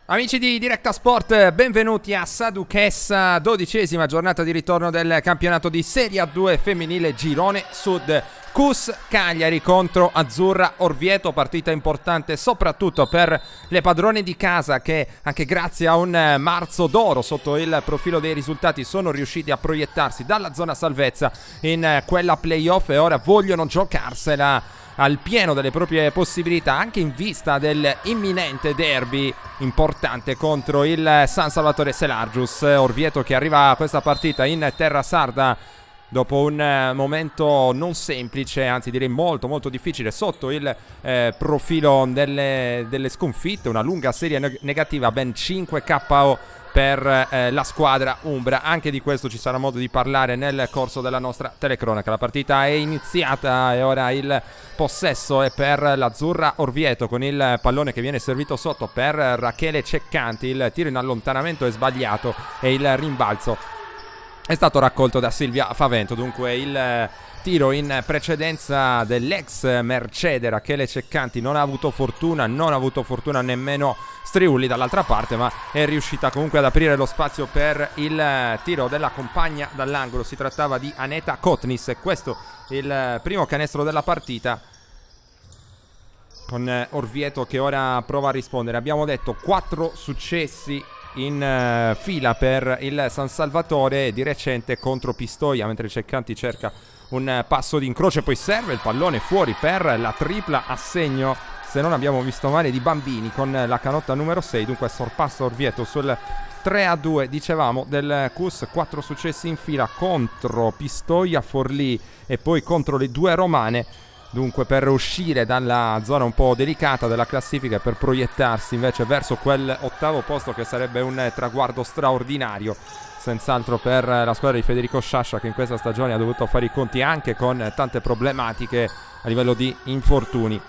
Amici di Directa Sport, benvenuti a Saduchessa, 12ª giornata di ritorno del campionato di Serie A2 femminile Girone Sud. CUS Cagliari contro Azzurra Orvieto, partita importante soprattutto per le padrone di casa che anche grazie a un marzo d'oro sotto il profilo dei risultati sono riusciti a proiettarsi dalla zona salvezza in quella playoff e ora vogliono giocarsela al pieno delle proprie possibilità, anche in vista dell'imminente derby importante contro il San Salvatore Selargius. Orvieto che arriva a questa partita in terra sarda dopo un momento non semplice, anzi direi molto molto difficile sotto il profilo delle sconfitte, una lunga serie negativa, ben 5 KO per la squadra umbra. Anche di questo ci sarà modo di parlare nel corso della nostra telecronaca. La partita è iniziata e ora il possesso è per l'Azzurra Orvieto, con il pallone che viene servito sotto per Rachele Ceccanti. Il tiro in allontanamento è sbagliato e il rimbalzo è stato raccolto da Silvia Favento. Dunque il tiro in precedenza dell'ex Mercede Rachele Ceccanti non ha avuto fortuna nemmeno Striulli dall'altra parte, ma è riuscita comunque ad aprire lo spazio per il tiro della compagna dall'angolo. Si trattava di Aneta Kotnis e questo il primo canestro della partita, con Orvieto che ora prova a rispondere. Abbiamo detto 4 successi in fila per il San Salvatore, di recente contro Pistoia, mentre Ceccanti cerca un passo di incrocio e poi serve il pallone fuori per la tripla a segno, se non abbiamo visto male, di Bambini con la canotta numero 6. Dunque sorpassa Orvieto sul 3-2, dicevamo, del CUS. 4 successi in fila contro Pistoia, Forlì e poi contro le due romane. Dunque per uscire dalla zona un po' delicata della classifica e per proiettarsi invece verso quel ottavo posto, che sarebbe un traguardo straordinario senz'altro per la squadra di Federico Sciascia, che in questa stagione ha dovuto fare i conti anche con tante problematiche a livello di infortuni.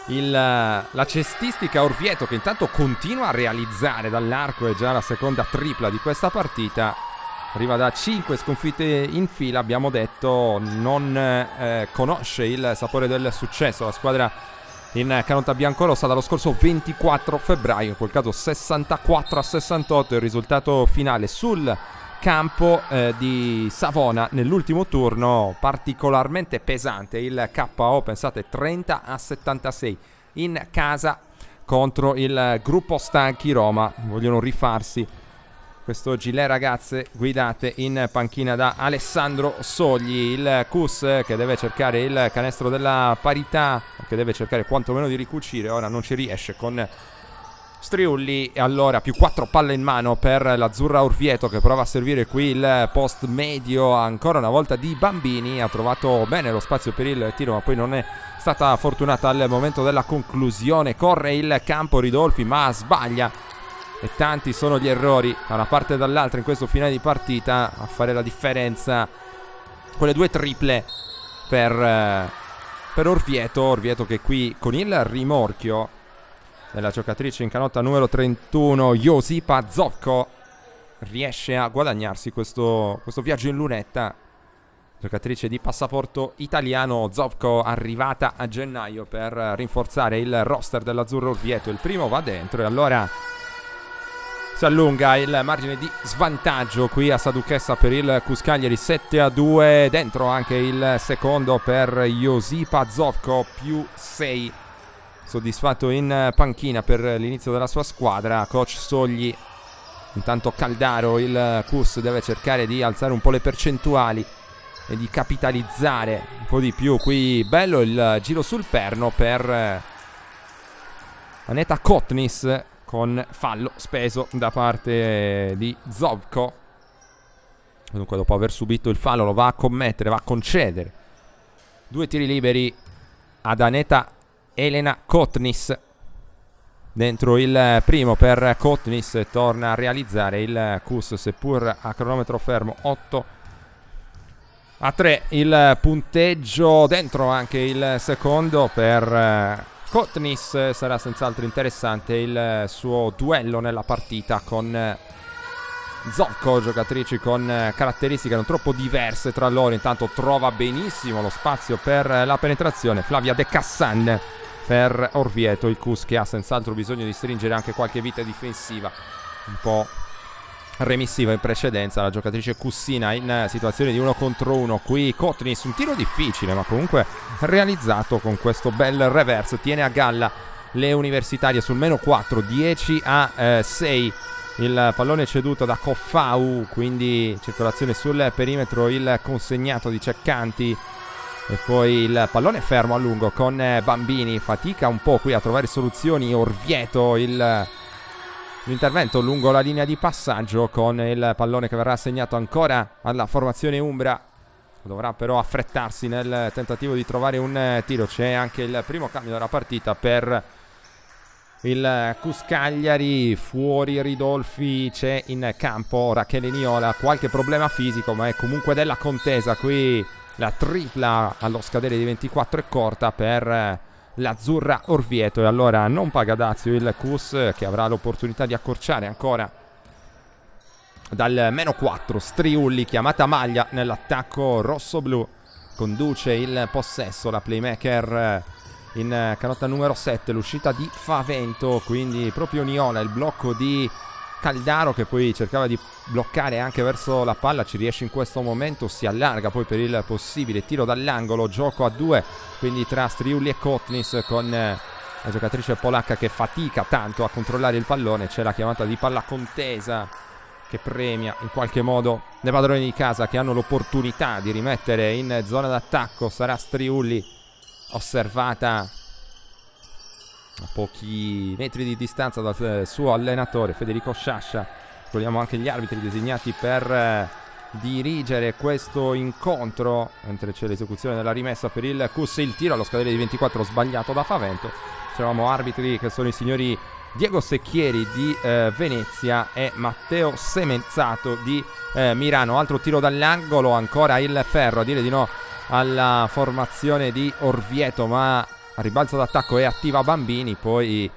La cestistica Orvieto, che intanto continua a realizzare dall'arco, è già la seconda tripla di questa partita. Arriva da 5 sconfitte in fila, abbiamo detto, non conosce il sapore del successo la squadra in canotta biancorossa dallo scorso 24 febbraio, in quel caso 64-68 il risultato finale sul campo di Savona nell'ultimo turno, particolarmente pesante il KO, pensate, 30-76 in casa contro il gruppo Stanchi Roma. Vogliono rifarsi quest'oggi le ragazze guidate in panchina da Alessandro Sogli. Il CUS che deve cercare il canestro della parità, che deve cercare quantomeno di ricucire, ora non ci riesce con Striulli, e allora più 4 palle in mano per l'Azzurra Orvieto, che prova a servire qui il post medio ancora una volta di Bambini. Ha trovato bene lo spazio per il tiro, ma poi non è stata fortunata al momento della conclusione. Corre il campo Ridolfi ma sbaglia, e tanti sono gli errori da una parte e dall'altra in questo finale di partita a fare la differenza. Quelle 2 triple per Orvieto che qui con il rimorchio della giocatrice in canotta numero 31 Josipa Zovko riesce a guadagnarsi questo viaggio in lunetta. Giocatrice di passaporto italiano, Zovko, arrivata a gennaio per rinforzare il roster dell'Azzurro Orvieto. Il primo va dentro e allora si allunga il margine di svantaggio qui a Saduchessa per il CUS Cagliari, 7-2. Dentro anche il secondo per Josipa Zovko, più 6. Soddisfatto in panchina per l'inizio della sua squadra coach Sogli. Intanto Caldaro, il CUS deve cercare di alzare un po' le percentuali e di capitalizzare un po' di più. Qui bello il giro sul perno per Aneta Kotnis, con fallo speso da parte di Zovko. Dunque dopo aver subito il fallo lo va a commettere, va a concedere 2 tiri liberi ad Aneta Elena Kotnis. Dentro il primo per Kotnis, torna a realizzare il CUS seppur a cronometro fermo. 8-3 il punteggio. Dentro anche il secondo per Kotnis. Sarà senz'altro interessante il suo duello nella partita con Zovko, giocatrici con caratteristiche non troppo diverse tra loro. Intanto trova benissimo lo spazio per la penetrazione Flavia De Cassan per Orvieto, il Cus che ha senz'altro bisogno di stringere anche qualche vita difensiva un po' remissiva in precedenza. La giocatrice Cussina in situazione di 1 contro 1. Qui Kotnis, un tiro difficile ma comunque realizzato con questo bel reverse, tiene a galla le universitarie sul -4, 10-6. Il pallone ceduto da Coffau, quindi circolazione sul perimetro, il consegnato di Ceccanti e poi il pallone fermo a lungo con Bambini. Fatica un po' qui a trovare soluzioni Orvieto, l'intervento lungo la linea di passaggio con il pallone che verrà assegnato ancora alla formazione umbra. Dovrà però affrettarsi nel tentativo di trovare un tiro. C'è anche il primo cambio della partita per il Cus Cagliari. Fuori Ridolfi, c'è in campo Rachele Niola. Qualche problema fisico ma è comunque della contesa. Qui la tripla allo scadere di 24 è corta per l'Azzurra Orvieto e allora non paga dazio il Cus, che avrà l'opportunità di accorciare ancora dal -4. Striulli, chiamata maglia nell'attacco rossoblu, conduce il possesso, la playmaker in canotta numero 7, l'uscita di Favento, quindi proprio Niola, il blocco di Caldaro che poi cercava di bloccare anche verso la palla, ci riesce in questo momento, si allarga poi per il possibile tiro dall'angolo, gioco a 2 quindi tra Striulli e Kotnis, con la giocatrice polacca che fatica tanto a controllare il pallone. C'è la chiamata di palla contesa che premia in qualche modo le padrone di casa che hanno l'opportunità di rimettere in zona d'attacco. Sarà Striulli, osservata a pochi metri di distanza dal suo allenatore Federico Sciascia. Vogliamo anche gli arbitri designati per dirigere questo incontro, mentre c'è l'esecuzione della rimessa per il Cus. Il tiro allo scadere di 24 sbagliato da Favento. C'eravamo arbitri che sono i signori Diego Secchieri di Venezia e Matteo Semenzato di Mirano. Altro tiro dall'angolo, ancora il ferro a dire di no alla formazione di Orvieto, ma a ribalzo d'attacco è attiva Bambini, poi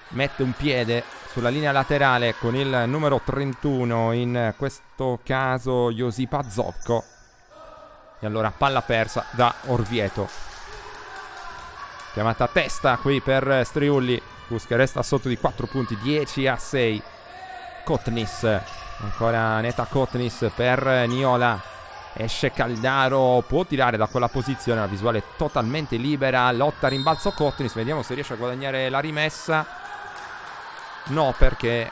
mette un piede sulla linea laterale con il numero 31, in questo caso Josipa Zovko, e allora palla persa da Orvieto. Chiamata a testa qui per Striulli, Cus che resta sotto di 4 punti, 10-6. Kotnis, ancora Neta Kotnis per Niola. Esce Caldaro, può tirare da quella posizione, la visuale è totalmente libera, lotta a rimbalzo Kotnis, vediamo se riesce a guadagnare la rimessa. No, perché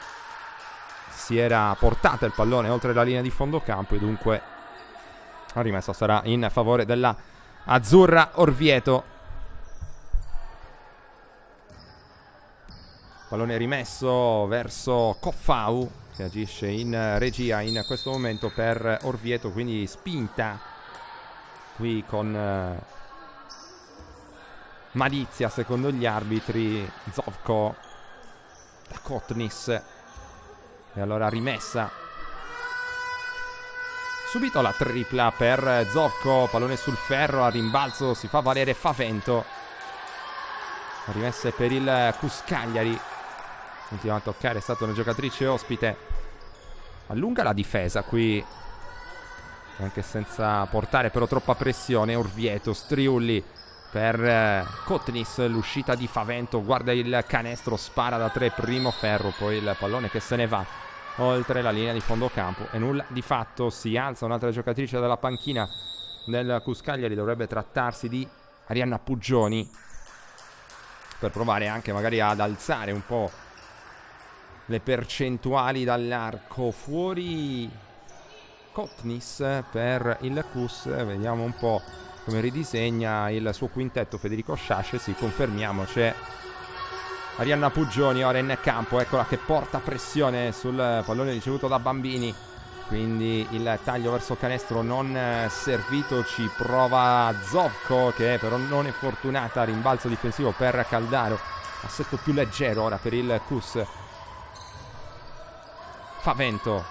si era portata il pallone oltre la linea di fondo campo e dunque la rimessa sarà in favore della Azzurra Orvieto. Pallone rimesso verso Coffau, che agisce in regia in questo momento per Orvieto, quindi spinta qui con malizia secondo gli arbitri. Zovko da Kotnis e allora rimessa, subito la tripla per Zovko, pallone sul ferro, a rimbalzo si fa valere Favento. Rimesse per il Cus Cagliari, ultima a toccare è stata una giocatrice ospite. Allunga la difesa qui, anche senza portare però troppa pressione Orvieto. Striulli per Kotnis, l'uscita di Favento, guarda il canestro, spara da 3, primo ferro, poi il pallone che se ne va oltre la linea di fondo campo e nulla di fatto. Si alza un'altra giocatrice dalla panchina del Cus Cagliari, dovrebbe trattarsi di Arianna Puggioni, per provare anche magari ad alzare un po' le percentuali dall'arco. Fuori Kotnis per il Cus, vediamo un po' come ridisegna il suo quintetto Federico Sciasce. Sì, confermiamo, c'è Arianna Puggioni ora in campo, eccola che porta pressione sul pallone ricevuto da Bambini, quindi il taglio verso canestro non servito, ci prova Zovko che però non è fortunata. Rimbalzo difensivo per Caldaro, assetto più leggero ora per il Cus. Favento,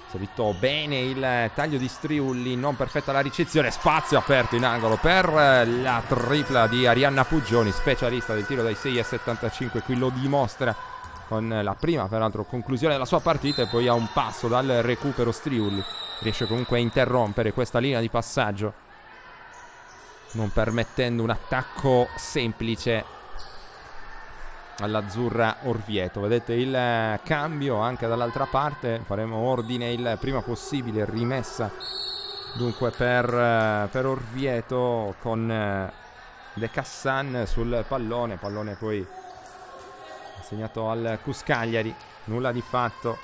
salito bene il taglio di Striulli, non perfetta la ricezione, spazio aperto in angolo per la tripla di Arianna Puggioni, specialista del tiro dai 6,75, qui lo dimostra con la prima peraltro conclusione della sua partita, e poi a un passo dal recupero Striulli riesce comunque a interrompere questa linea di passaggio, non permettendo un attacco semplice all'azzurra Orvieto. Vedete il cambio anche dall'altra parte, faremo ordine il prima possibile, rimessa dunque per Orvieto con De Cassan sul pallone poi assegnato al Cus Cagliari, nulla di fatto,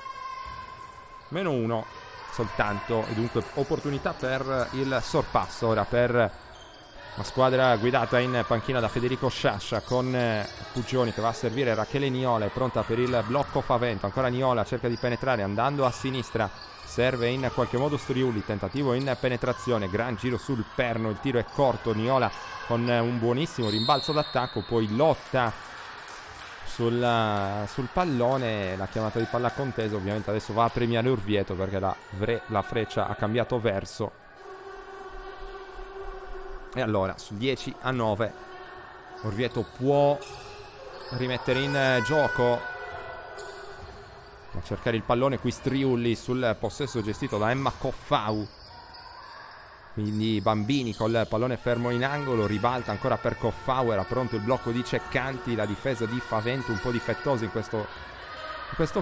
-1 soltanto, e dunque opportunità per il sorpasso ora per la squadra guidata in panchina da Federico Sciascia, con Puggioni che va a servire Rachele Niola, è pronta per il blocco Favento, ancora Niola cerca di penetrare andando a sinistra, serve in qualche modo Striulli, tentativo in penetrazione, gran giro sul perno, il tiro è corto, Niola con un buonissimo rimbalzo d'attacco, poi lotta sul pallone, la chiamata di palla contesa ovviamente adesso va a premiare Orvieto perché la freccia ha cambiato verso. E allora su 10-9 Orvieto può rimettere in gioco, a cercare il pallone qui Striulli sul possesso gestito da Emma Coffau, quindi Bambini col pallone fermo in angolo, ribalta ancora per Coffau, era pronto il blocco di Ceccanti, la difesa di Favento un po' difettosa in questo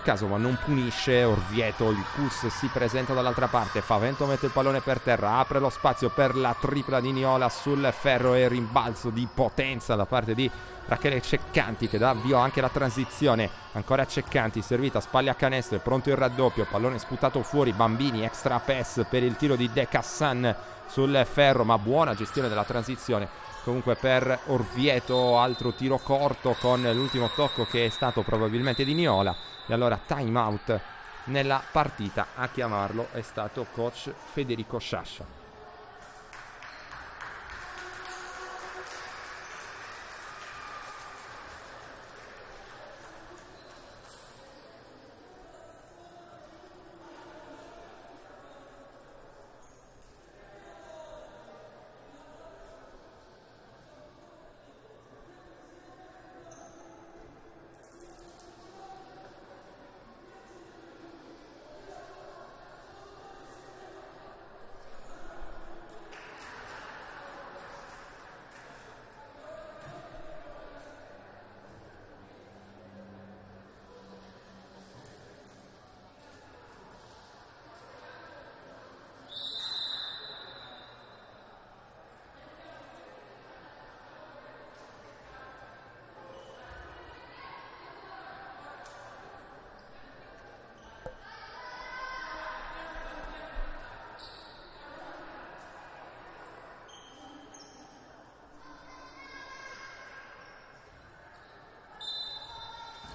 caso, ma non punisce Orvieto. Il Cus si presenta dall'altra parte, Favento mette il pallone per terra, apre lo spazio per la tripla di Niola sul ferro e rimbalzo di potenza da parte di Rachele Ceccanti che dà avvio anche la transizione. Ancora Ceccanti, servita, spalle a canestro, è pronto il raddoppio, pallone sputato fuori, Bambini, extra pass per il tiro di De Cassan sul ferro, ma buona gestione della transizione comunque per Orvieto. Altro tiro corto con l'ultimo tocco che è stato probabilmente di Niola, e allora time out nella partita. A chiamarlo è stato coach Federico Sciascia.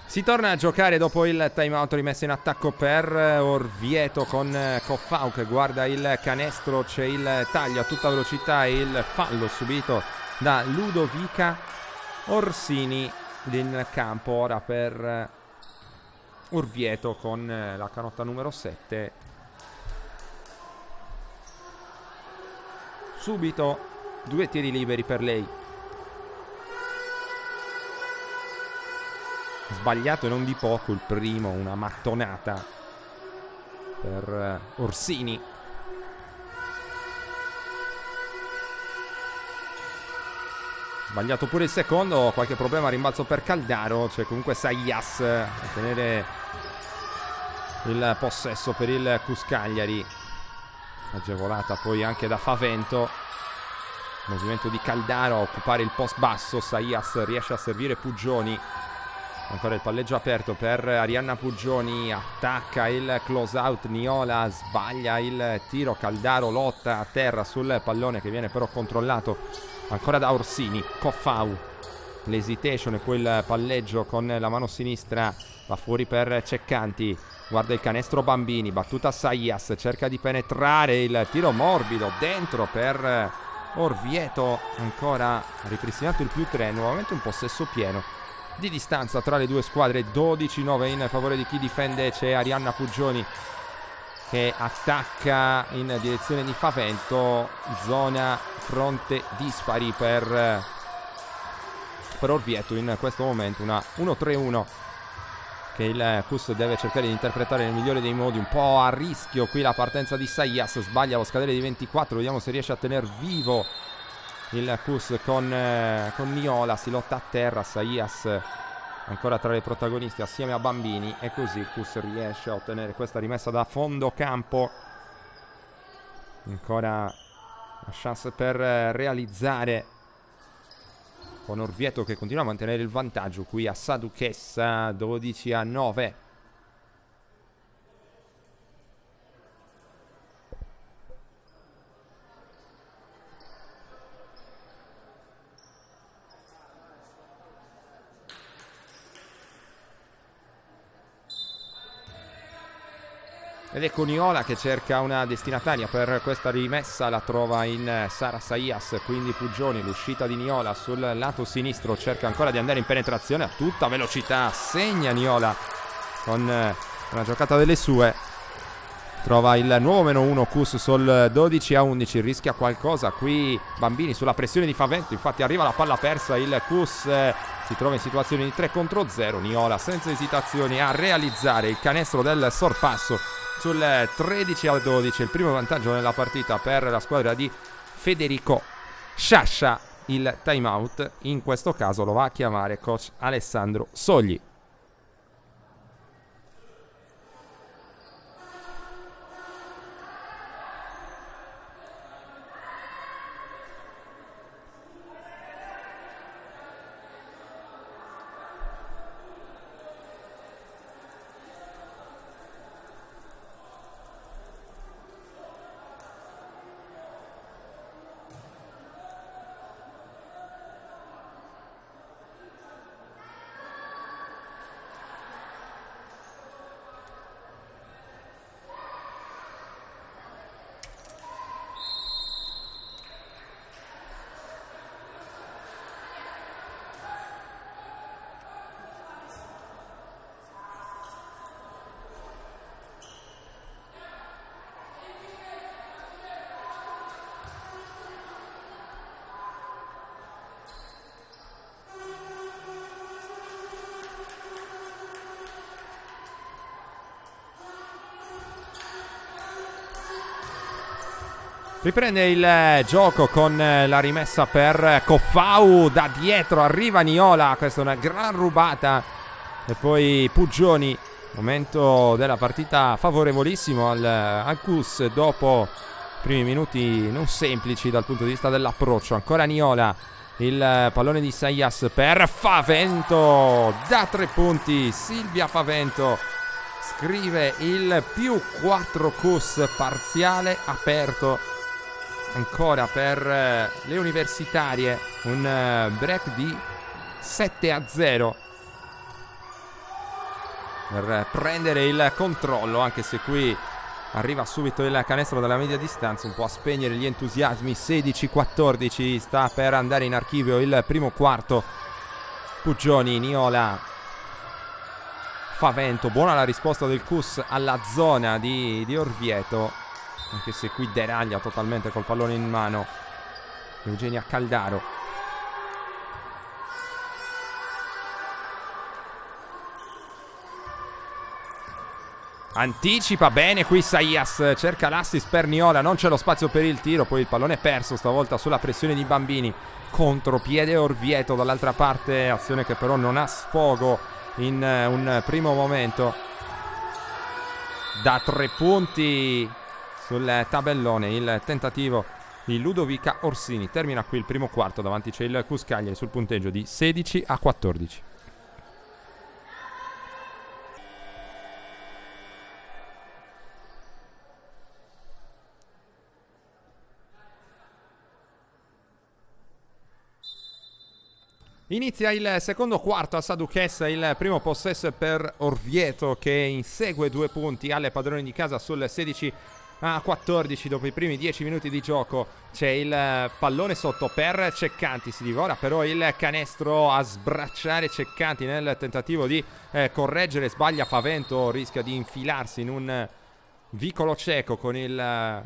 Si torna a giocare dopo il time out rimesso in attacco per Orvieto con Coffau che guarda il canestro, c'è il taglio a tutta velocità e il fallo subito da Ludovica Orsini in campo ora per Orvieto con la canotta numero 7. Subito 2 tiri liberi per lei. Sbagliato e non di poco il primo, una mattonata per Orsini. Sbagliato pure il secondo, qualche problema a rimbalzo per Caldaro, c'è comunque Sayas a tenere il possesso per il Cus Cagliari, agevolata poi anche da Favento. Movimento di Caldaro a occupare il post basso, Sayas riesce a servire Puggioni. Ancora il palleggio aperto per Arianna Puggioni, attacca il close out, Niola sbaglia il tiro, Caldaro lotta a terra sul pallone che viene però controllato ancora da Orsini. Coffau, l'hesitation e poi il palleggio con la mano sinistra, va fuori per Ceccanti, guarda il canestro Bambini, battuta Sayas, cerca di penetrare, il tiro morbido dentro per Orvieto, ancora ripristinato il +3, nuovamente un possesso pieno di distanza tra le due squadre, 12-9 in favore di chi difende. C'è Arianna Puggioni che attacca in direzione di Favento, zona fronte dispari per Orvieto in questo momento, una 1-3-1 che il Cus deve cercare di interpretare nel migliore dei modi, un po' a rischio qui la partenza di Sayas, sbaglia lo scadere di 24, vediamo se riesce a tener vivo il Cus con Niola, si lotta a terra, Sayas ancora tra le protagonisti assieme a Bambini, e così il Cus riesce a ottenere questa rimessa da fondo campo. Ancora la chance per realizzare, con Orvieto che continua a mantenere il vantaggio qui a Saduchessa, 12-9. Ed è Coniola che cerca una destinataria per questa rimessa, la trova in Sara Saias, quindi Pugioni, l'uscita di Niola sul lato sinistro, cerca ancora di andare in penetrazione a tutta velocità, segna Niola con una giocata delle sue, trova il nuovo -1 Cus sul 12-11, rischia qualcosa qui Bambini sulla pressione di Favento, infatti arriva la palla persa, il Cus si trova in situazione di 3 contro 0, Niola senza esitazioni a realizzare il canestro del sorpasso sul 13-12, il primo vantaggio nella partita per la squadra di Federico Sciascia. Il time out in questo caso lo va a chiamare coach Alessandro Sogli. Riprende il gioco con la rimessa per Coffau, da dietro arriva Niola, questa è una gran rubata, e poi Pugioni, momento della partita favorevolissimo al Cus dopo primi minuti non semplici dal punto di vista dell'approccio. Ancora Niola, il pallone di Saias per Favento, da 3 punti Silvia Favento scrive il +4 Cus, parziale aperto ancora per le universitarie, un break di 7-0 per prendere il controllo, anche se qui arriva subito il canestro dalla media distanza, un po' a spegnere gli entusiasmi. 16-14, sta per andare in archivio il primo quarto. Pugioni, Niola, Favento, buona la risposta del Cus alla zona di Orvieto, anche se qui deraglia totalmente col pallone in mano Eugenia Caldaro. Anticipa bene qui Saias, cerca l'assist per Niola, non c'è lo spazio per il tiro, poi il pallone è perso stavolta sulla pressione di Bambini, contropiede Orvieto dall'altra parte, azione che però non ha sfogo in un primo momento. Da 3 punti sul tabellone il tentativo di Ludovica Orsini. Termina qui il primo quarto, davanti c'è il Cus Cagliari sul punteggio di 16-14. Inizia il secondo quarto a Saduchessa, il primo possesso per Orvieto che insegue 2 punti alle padrone di casa sul 16-14 dopo i primi 10 minuti di gioco. C'è il pallone sotto per Ceccanti, si divora però il canestro a sbracciare Ceccanti nel tentativo di correggere, sbaglia Favento, rischia di infilarsi in un vicolo cieco con il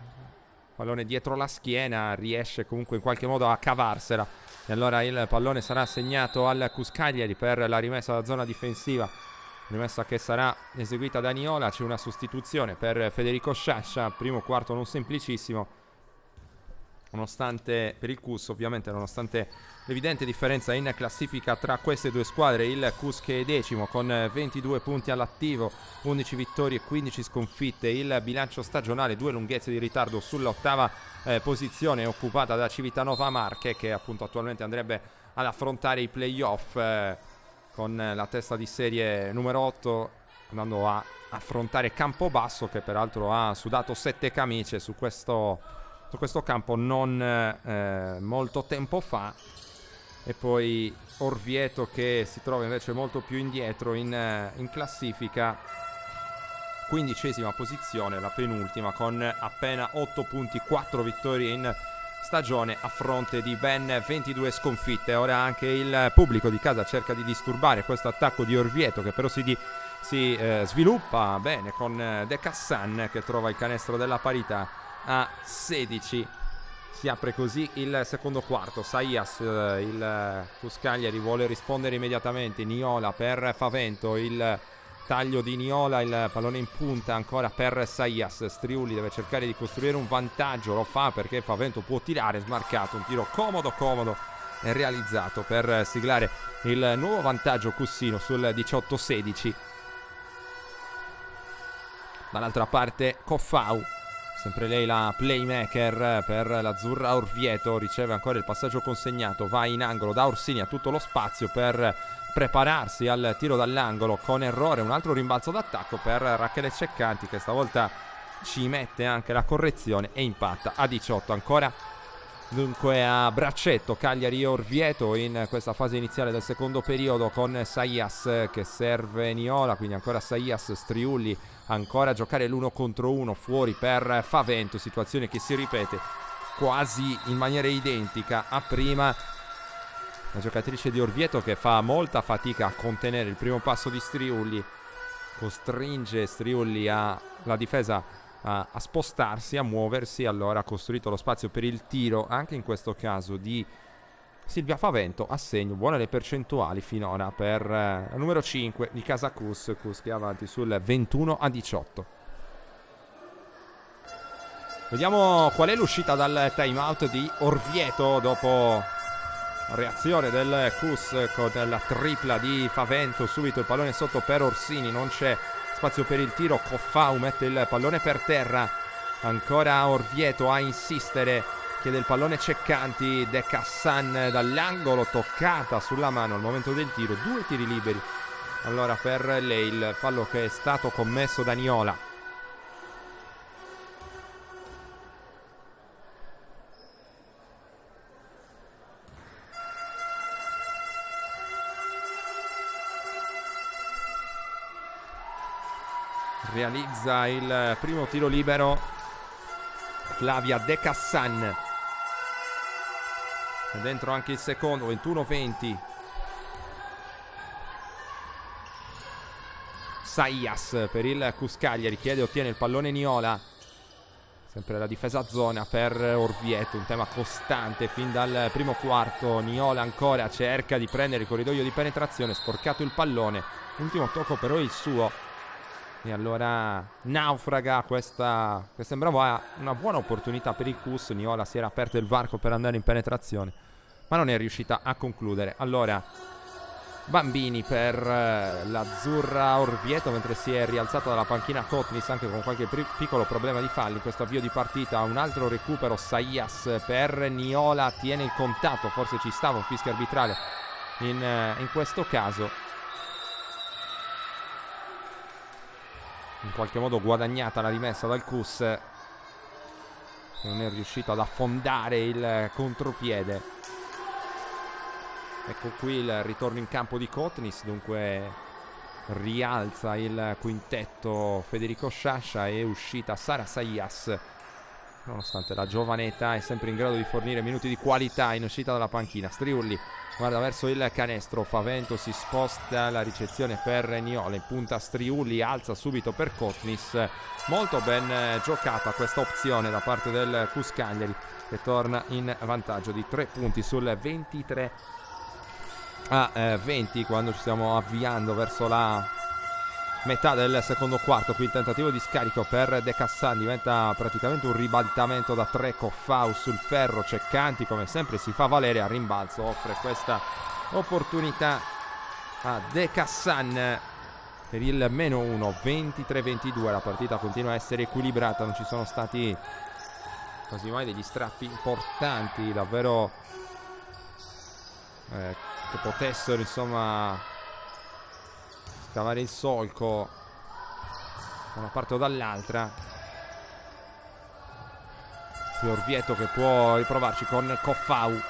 pallone dietro la schiena, riesce comunque in qualche modo a cavarsela. E allora il pallone sarà assegnato al Cus Cagliari per la rimessa da zona difensiva, rimessa che sarà eseguita da Niola. C'è una sostituzione per Federico Sciascia, primo quarto non semplicissimo, nonostante, per il Cus ovviamente, nonostante l'evidente differenza in classifica tra queste due squadre. Il Cus che è decimo con 22 punti all'attivo, 11 vittorie e 15 sconfitte. Il bilancio stagionale, 2 lunghezze di ritardo sull'ottava posizione, occupata da Civitanova Marche, che appunto attualmente andrebbe ad affrontare i playoff con la testa di serie numero 8, andando a affrontare Campobasso, che peraltro ha sudato 7 camicie su questo campo non molto tempo fa. E poi Orvieto che si trova invece molto più indietro in classifica, 15ª posizione, la penultima, con appena 8 punti, 4 vittorie in stagione a fronte di ben 22 sconfitte. Ora anche il pubblico di casa cerca di disturbare questo attacco di Orvieto, che però si sviluppa bene con De Cassan, che trova il canestro della parità a 16. Si apre così il secondo quarto. Saias, il Cus Cagliari, vuole rispondere immediatamente. Niola per Favento, il taglio di Niola, il pallone in punta ancora per Saias. Striulli deve cercare di costruire un vantaggio, lo fa perché Favento può tirare, smarcato, un tiro comodo e realizzato per siglare il nuovo vantaggio cussino sul 18-16. Dall'altra parte Coffau, sempre lei la playmaker per l'Azzurra Orvieto, riceve ancora il passaggio consegnato, va in angolo da Orsini, ha tutto lo spazio per prepararsi al tiro dall'angolo, con errore, un altro rimbalzo d'attacco per Rachele Ceccanti, che stavolta ci mette anche la correzione e impatta a 18 ancora. Dunque a braccetto Cagliari Orvieto in questa fase iniziale del secondo periodo, con Saias che serve Niola, quindi ancora Saias, Striulli ancora a giocare l'1 contro 1 fuori per Favento, situazione che si ripete quasi in maniera identica a prima. La giocatrice di Orvieto che fa molta fatica a contenere il primo passo di Striulli, costringe Striulli la difesa a spostarsi, a muoversi. Allora ha costruito lo spazio per il tiro anche in questo caso di Silvia Favento, a segno, buone le percentuali finora per la numero 5 di casa Cus che è avanti sul 21-18. Vediamo qual è l'uscita dal time out di Orvieto dopo reazione del Cus con la tripla di Favento. Subito il pallone sotto per Orsini, non c'è spazio per il tiro. Coffau mette il pallone per terra, ancora Orvieto a insistere, chiede il pallone Ceccanti. De Cassan dall'angolo, toccata sulla mano al momento del tiro. 2 tiri liberi allora per lei, il fallo che è stato commesso da Niola. Realizza il primo tiro libero Flavia De Cassan, e dentro anche il secondo. 21-20. Saias per il Cus Cagliari, chiede e ottiene il pallone Niola, sempre la difesa a zona per Orvieto, un tema costante fin dal primo quarto. Niola ancora cerca di prendere il corridoio di penetrazione, sporcato il pallone, ultimo tocco però il suo, e allora naufraga questa che sembrava una buona opportunità per il Cus. Niola si era aperto il varco per andare in penetrazione, ma non è riuscita a concludere. Allora bambini per l'Azzurra Orvieto, mentre si è rialzata dalla panchina Kotnis, anche con qualche piccolo problema di falli in questo avvio di partita. Un altro recupero, Saias per Niola, tiene il contatto, forse ci stava un fischio arbitrale in questo caso. In qualche modo guadagnata la rimessa dal Cus, che non è riuscito ad affondare il contropiede. Ecco qui il ritorno in campo di Kotnis, dunque rialza il quintetto Federico Sciascia, e uscita Sara Saias. Nonostante la giovane età è sempre in grado di fornire minuti di qualità in uscita dalla panchina. Striulli guarda verso il canestro, Favento si sposta, la ricezione per Niola, in punta Striulli, alza subito per Kotnis. Molto ben giocata questa opzione da parte del Cus Cagliari, che torna in vantaggio di 3 punti sul 23-20, quando ci stiamo avviando verso la metà del secondo quarto. Qui il tentativo di scarico per De Cassan diventa praticamente un ribaltamento da 3. Coffau sul ferro, Ceccanti come sempre si fa valere a rimbalzo, offre questa opportunità a De Cassan per il -1. 23-22, la partita continua a essere equilibrata, non ci sono stati quasi mai degli strappi importanti davvero che potessero insomma scavare il solco da una parte o dall'altra. Qui Orvieto che può riprovarci con Coffau,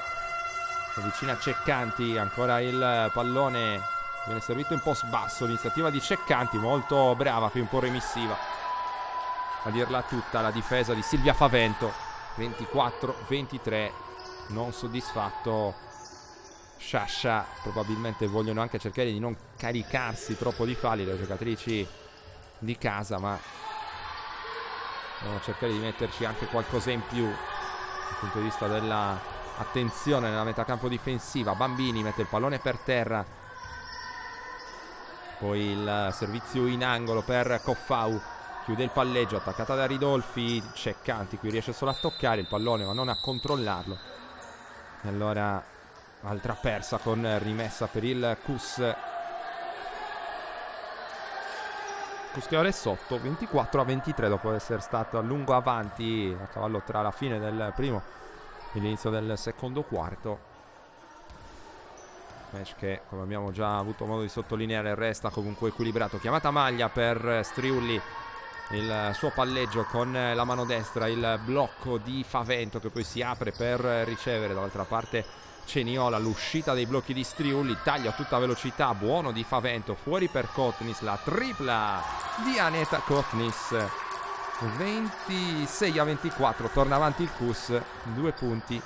si avvicina Ceccanti, ancora il pallone viene servito in post basso, l'iniziativa di Ceccanti molto brava, qui un po' remissiva a dirla tutta la difesa di Silvia Favento. 24-23, non soddisfatto Sciascia, probabilmente vogliono anche cercare di non caricarsi troppo di falli le giocatrici di casa, ma devono cercare di metterci anche qualcosa in più dal punto di vista della attenzione nella metacampo difensiva. Bambini mette il pallone per terra, poi il servizio in angolo per Coffau, chiude il palleggio, attaccata da Ridolfi. Ceccanti qui riesce solo a toccare il pallone ma non a controllarlo, e allora altra persa con rimessa per il Cus che ora è sotto 24-23 dopo essere stato a lungo avanti a cavallo tra la fine del primo e l'inizio del secondo quarto. Match che, come abbiamo già avuto modo di sottolineare, resta comunque equilibrato. Chiamata maglia per Striulli, il suo palleggio con la mano destra, il blocco di Favento che poi si apre per ricevere. Dall'altra parte Ceniola, l'uscita dei blocchi di Striulli, taglio a tutta velocità, buono di Favento, fuori per Kotnis, la tripla di Aneta Kotnis. 26-24, torna avanti il Cus, 2 punti.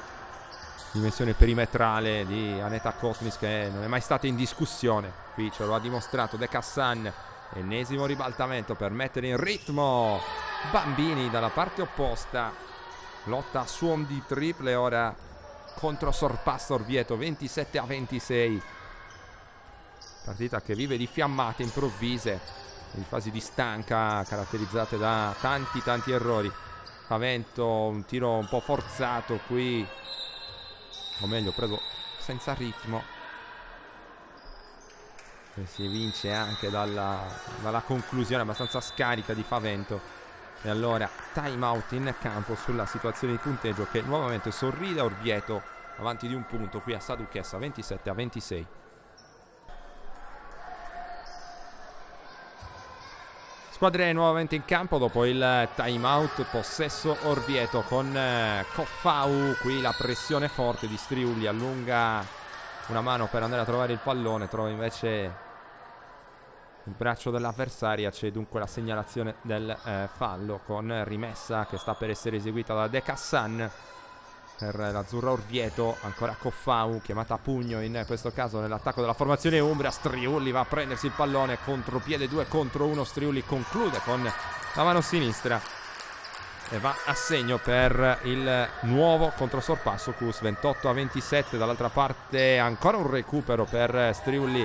Dimensione perimetrale di Aneta Kotnis che non è mai stata in discussione, qui ce lo ha dimostrato De Cassan. Ennesimo ribaltamento per mettere in ritmo Bambini dalla parte opposta, lotta a suon di triple, ora contro sorpasso Orvieto. 27-26, partita che vive di fiammate improvvise, di fasi di stanca caratterizzate da tanti errori. Favento, un tiro un po' forzato qui, o meglio preso senza ritmo, e si evince anche dalla conclusione abbastanza scarica di Favento. E allora time out in campo sulla situazione di punteggio che nuovamente sorride a Orvieto, avanti di un punto qui a Saduchessa, 27-26. Squadre nuovamente in campo dopo il time out, possesso Orvieto con Coffau, qui la pressione forte di Striulli, allunga una mano per andare a trovare il pallone, trova invece il braccio dell'avversaria, c'è dunque la segnalazione del fallo con rimessa che sta per essere eseguita da De Cassan per l'azzurra Orvieto. Ancora Coffau, chiamata a pugno in questo caso nell'attacco della formazione Umbria. Striulli va a prendersi il pallone, contropiede 2 contro 1, Striulli conclude con la mano sinistra e va a segno per il nuovo controsorpasso Cus. 28-27, dall'altra parte ancora un recupero per Striulli.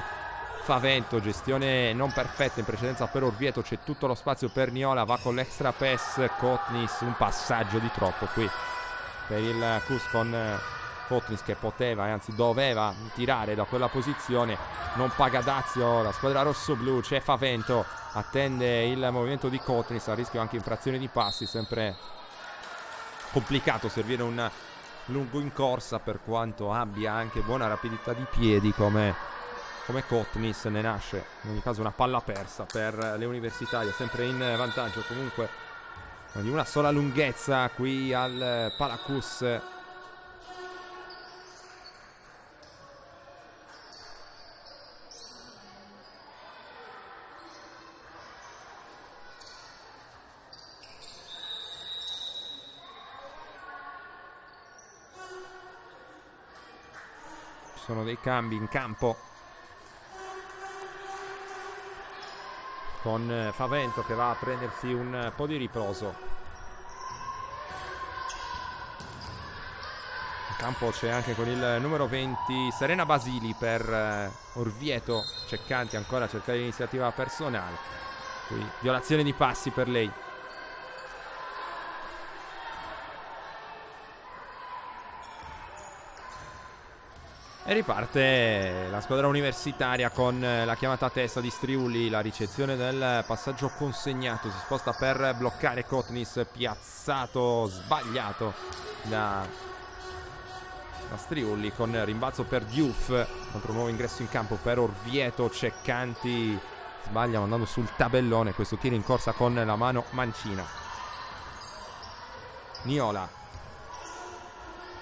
Favento, gestione non perfetta in precedenza per Orvieto, c'è tutto lo spazio per Niola, va con l'extra pass Kotnis, un passaggio di troppo qui per il Cus con Kotnis che poteva e anzi doveva tirare da quella posizione. Non paga dazio la squadra rossoblu, c'è Favento, attende il movimento di Kotnis, a rischio anche infrazione di passi, sempre complicato servire un lungo in corsa per quanto abbia anche buona rapidità di piedi come Kotnis. Ne nasce in ogni caso una palla persa per le universitarie, sempre in vantaggio comunque di una sola lunghezza qui al Palacus. Ci sono dei cambi in campo con Favento che va a prendersi un po' di riposo. In campo c'è anche con il numero 20 Serena Basili per Orvieto. Ceccanti ancora a cercare l'iniziativa personale. Qui violazione di passi per lei. E riparte la squadra universitaria con la chiamata a testa di Striulli. La ricezione del passaggio consegnato. Si sposta per bloccare Kotnis. Piazzato sbagliato da Striulli, con rimbalzo per Diouf. Altro nuovo ingresso in campo per Orvieto. Ceccanti sbaglia andando sul tabellone. Questo tiro in corsa con la mano mancina. Niola.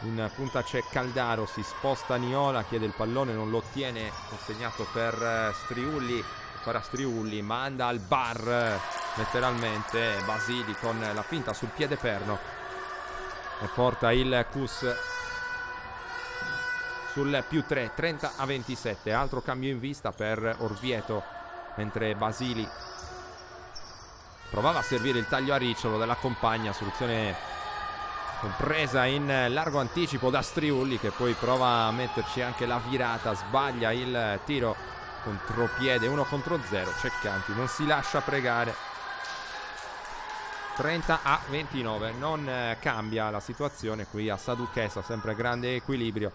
In punta c'è Caldaro, si sposta Niola, chiede il pallone, non lo ottiene, consegnato per Striulli. Ancora Striulli, manda al bar letteralmente Basili con la finta sul piede perno e porta il Cus sul +3, 30-27. Altro cambio in vista per Orvieto, mentre Basili provava a servire il taglio a ricciolo della compagna. Soluzione compresa in largo anticipo da Striulli, che poi prova a metterci anche la virata, sbaglia il tiro contropiede, 1 contro 0. Ceccanti non si lascia pregare. 30-29. Non cambia la situazione qui a Saduchesa, sempre grande equilibrio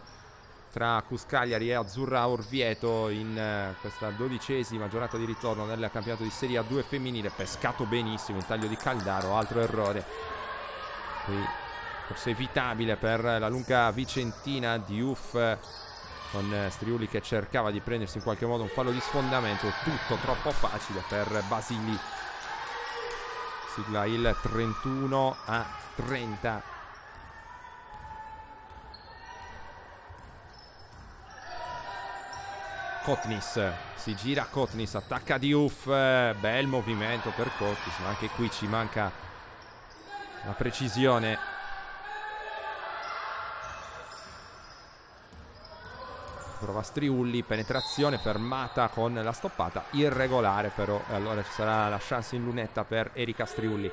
tra Cus Cagliari e Azzurra Orvieto in questa 12ª giornata di ritorno nel campionato di Serie A2 femminile. Pescato benissimo il taglio di Caldaro, altro errore qui forse evitabile per la lunga vicentina. Diouf con Striulli che cercava di prendersi in qualche modo un fallo di sfondamento. Tutto troppo facile per Basili. Sigla il 31-30. Kotnis, si gira Kotnis, attacca Diouf. Bel movimento per Kotnis, ma anche qui ci manca la precisione. Prova Striulli, penetrazione fermata con la stoppata, irregolare però, e allora ci sarà la chance in lunetta per Erika Striulli.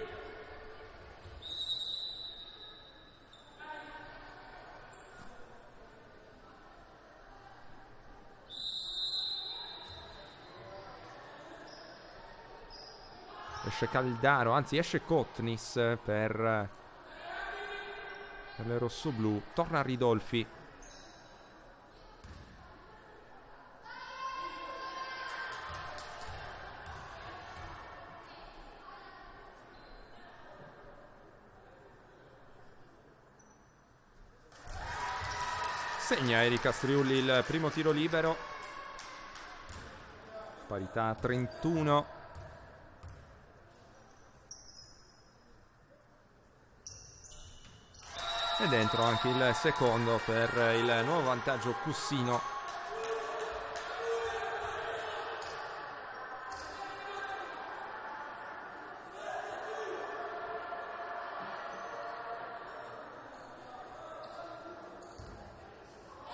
Esce Caldaro, anzi esce Kotnis per le rossoblù. Torna Ridolfi. Segna Erika Striulli il primo tiro libero. Parità 31. E dentro anche il secondo per il nuovo vantaggio cussino.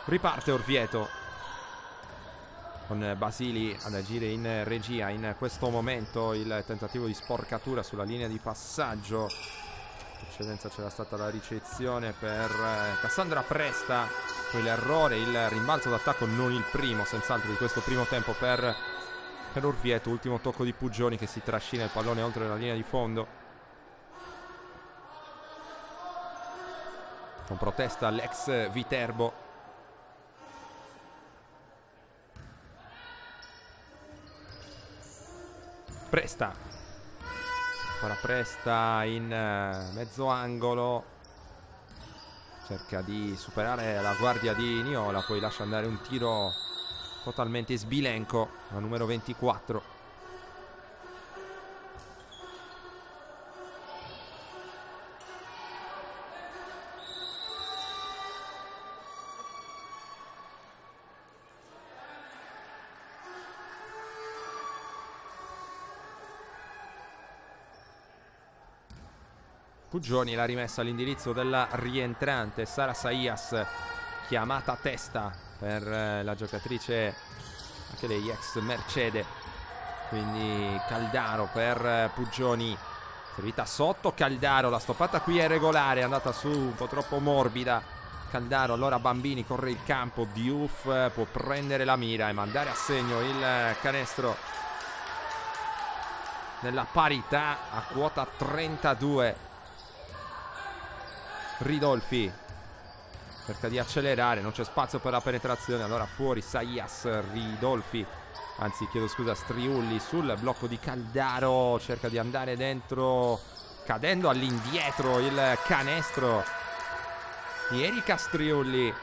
Riparte Orvieto con Basili ad agire in regia. In questo momento il tentativo di sporcatura sulla linea di passaggio. In precedenza c'era stata la ricezione per Cassandra Presta, poi l'errore, il rimbalzo d'attacco, non il primo senz'altro di questo primo tempo per Orvieto. Ultimo tocco di Puggioni che si trascina il pallone oltre la linea di fondo. Con protesta l'ex Viterbo. Presta, ancora Presta in mezzo angolo, cerca di superare la guardia di Niola, poi lascia andare un tiro totalmente sbilenco a numero 24. Puggioni, la rimessa all'indirizzo della rientrante Sara Saias, chiamata a testa per la giocatrice, anche lei ex Mercede. Quindi Caldaro per Puggioni, servita sotto Caldaro, la stoppata qui è regolare, è andata su un po' troppo morbida. Caldaro, allora Bambini corre il campo, Diouf può prendere la mira e mandare a segno il canestro nella parità a quota 32. Ridolfi cerca di accelerare, non c'è spazio per la penetrazione, allora fuori Saias. Ridolfi, anzi chiedo scusa, Striulli sul blocco di Caldaro, cerca di andare dentro, cadendo all'indietro il canestro di Erika Striulli.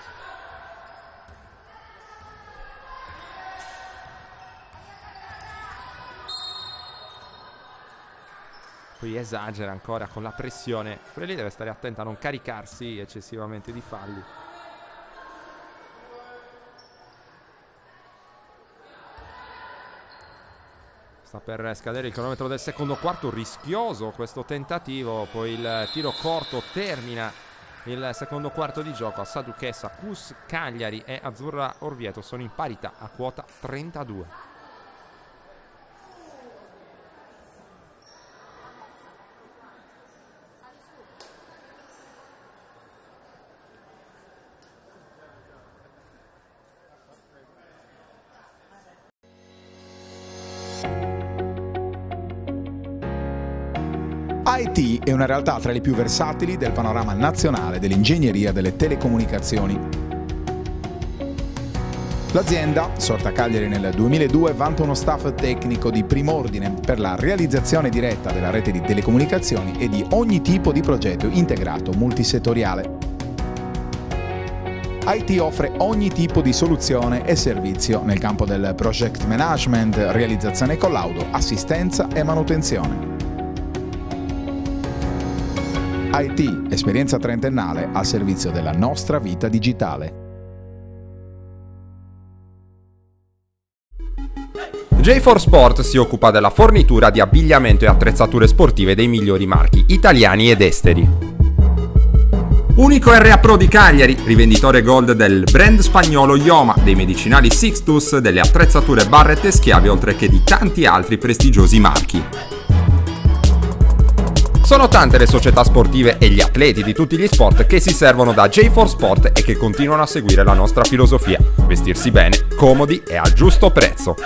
Poi esagera ancora con la pressione, pure lì deve stare attenta a non caricarsi eccessivamente di falli. Sta per scadere il cronometro del secondo quarto, rischioso questo tentativo, poi il tiro corto termina il secondo quarto di gioco. A Saduchessa, Cus Cagliari e Azzurra Orvieto sono in parità a quota 32. IT è una realtà tra le più versatili del panorama nazionale dell'ingegneria delle telecomunicazioni. L'azienda, sorta a Cagliari nel 2002, vanta uno staff tecnico di prim'ordine per la realizzazione diretta della rete di telecomunicazioni e di ogni tipo di progetto integrato multisettoriale. IT offre ogni tipo di soluzione e servizio nel campo del project management, realizzazione e collaudo, assistenza e manutenzione. IT, esperienza trentennale al servizio della nostra vita digitale. J4 Sport si occupa della fornitura di abbigliamento e attrezzature sportive dei migliori marchi italiani ed esteri. Unico RA Pro di Cagliari, rivenditore gold del brand spagnolo Ioma, dei medicinali Sixtus, delle attrezzature Barrett e Schiavi, oltre che di tanti altri prestigiosi marchi. Sono tante le società sportive e gli atleti di tutti gli sport che si servono da J4 Sport e che continuano a seguire la nostra filosofia: vestirsi bene, comodi e al giusto prezzo.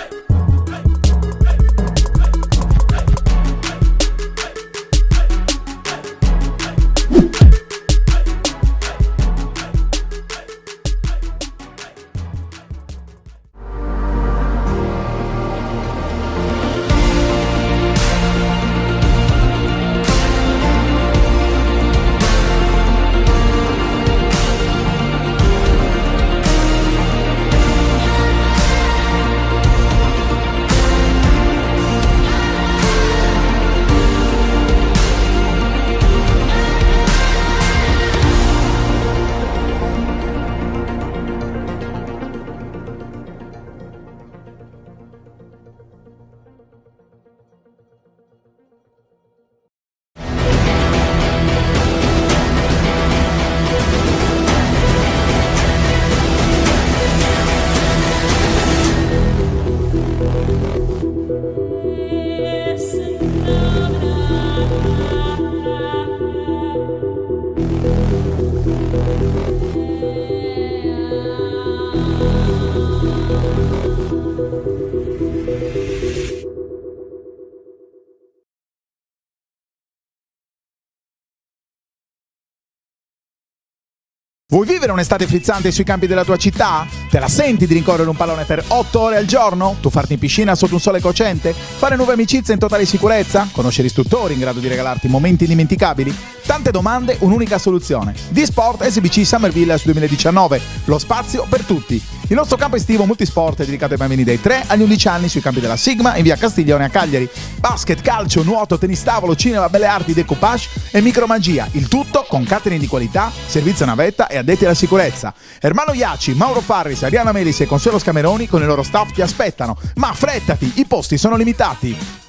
Vuoi vivere un'estate frizzante sui campi della tua città? Te la senti di rincorrere un pallone per 8 ore al giorno? Tuffarti in piscina sotto un sole cocente? Fare nuove amicizie in totale sicurezza? Conoscere istruttori in grado di regalarti momenti indimenticabili? Tante domande, un'unica soluzione. D-Sport SBC Summer Village 2019, lo spazio per tutti. Il nostro campo estivo multisport è dedicato ai bambini dai 3 agli 11 anni sui campi della Sigma in via Castiglione a Cagliari. Basket, calcio, nuoto, tennis tavolo, cinema, belle arti, decoupage e micromagia. Il tutto con catering di qualità, servizio navetta e addetti alla sicurezza. Ermano Iaci, Mauro Farris, Ariana Melis e Consuelo Scameroni con il loro staff ti aspettano. Ma affrettati, i posti sono limitati.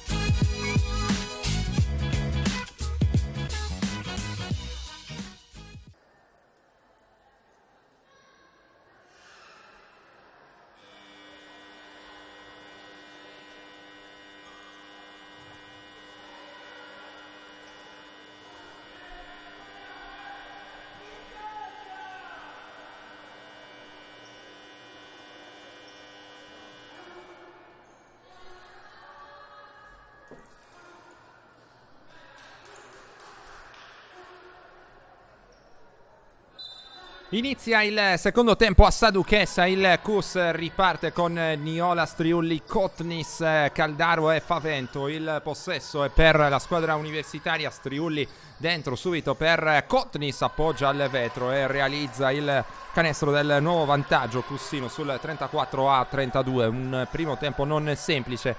Inizia il secondo tempo a Saduchessa, il Cus riparte con Niola, Striulli, Kotnis, Caldaro e Favento. Il possesso è per la squadra universitaria, Striulli dentro subito per Kotnis, appoggia al vetro e realizza il canestro del nuovo vantaggio Cussino sul 34-32. Un primo tempo non semplice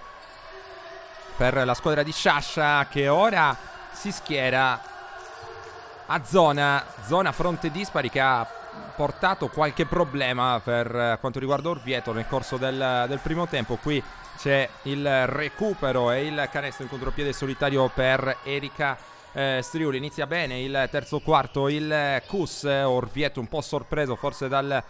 per la squadra di Sciascia, che ora si schiera a zona fronte dispari, che ha portato qualche problema per quanto riguarda Orvieto nel corso del primo tempo. Qui c'è il recupero e il canestro in contropiede solitario per Erika Striulli. Inizia bene il terzo quarto il Cus. Orvieto un po' sorpreso forse dal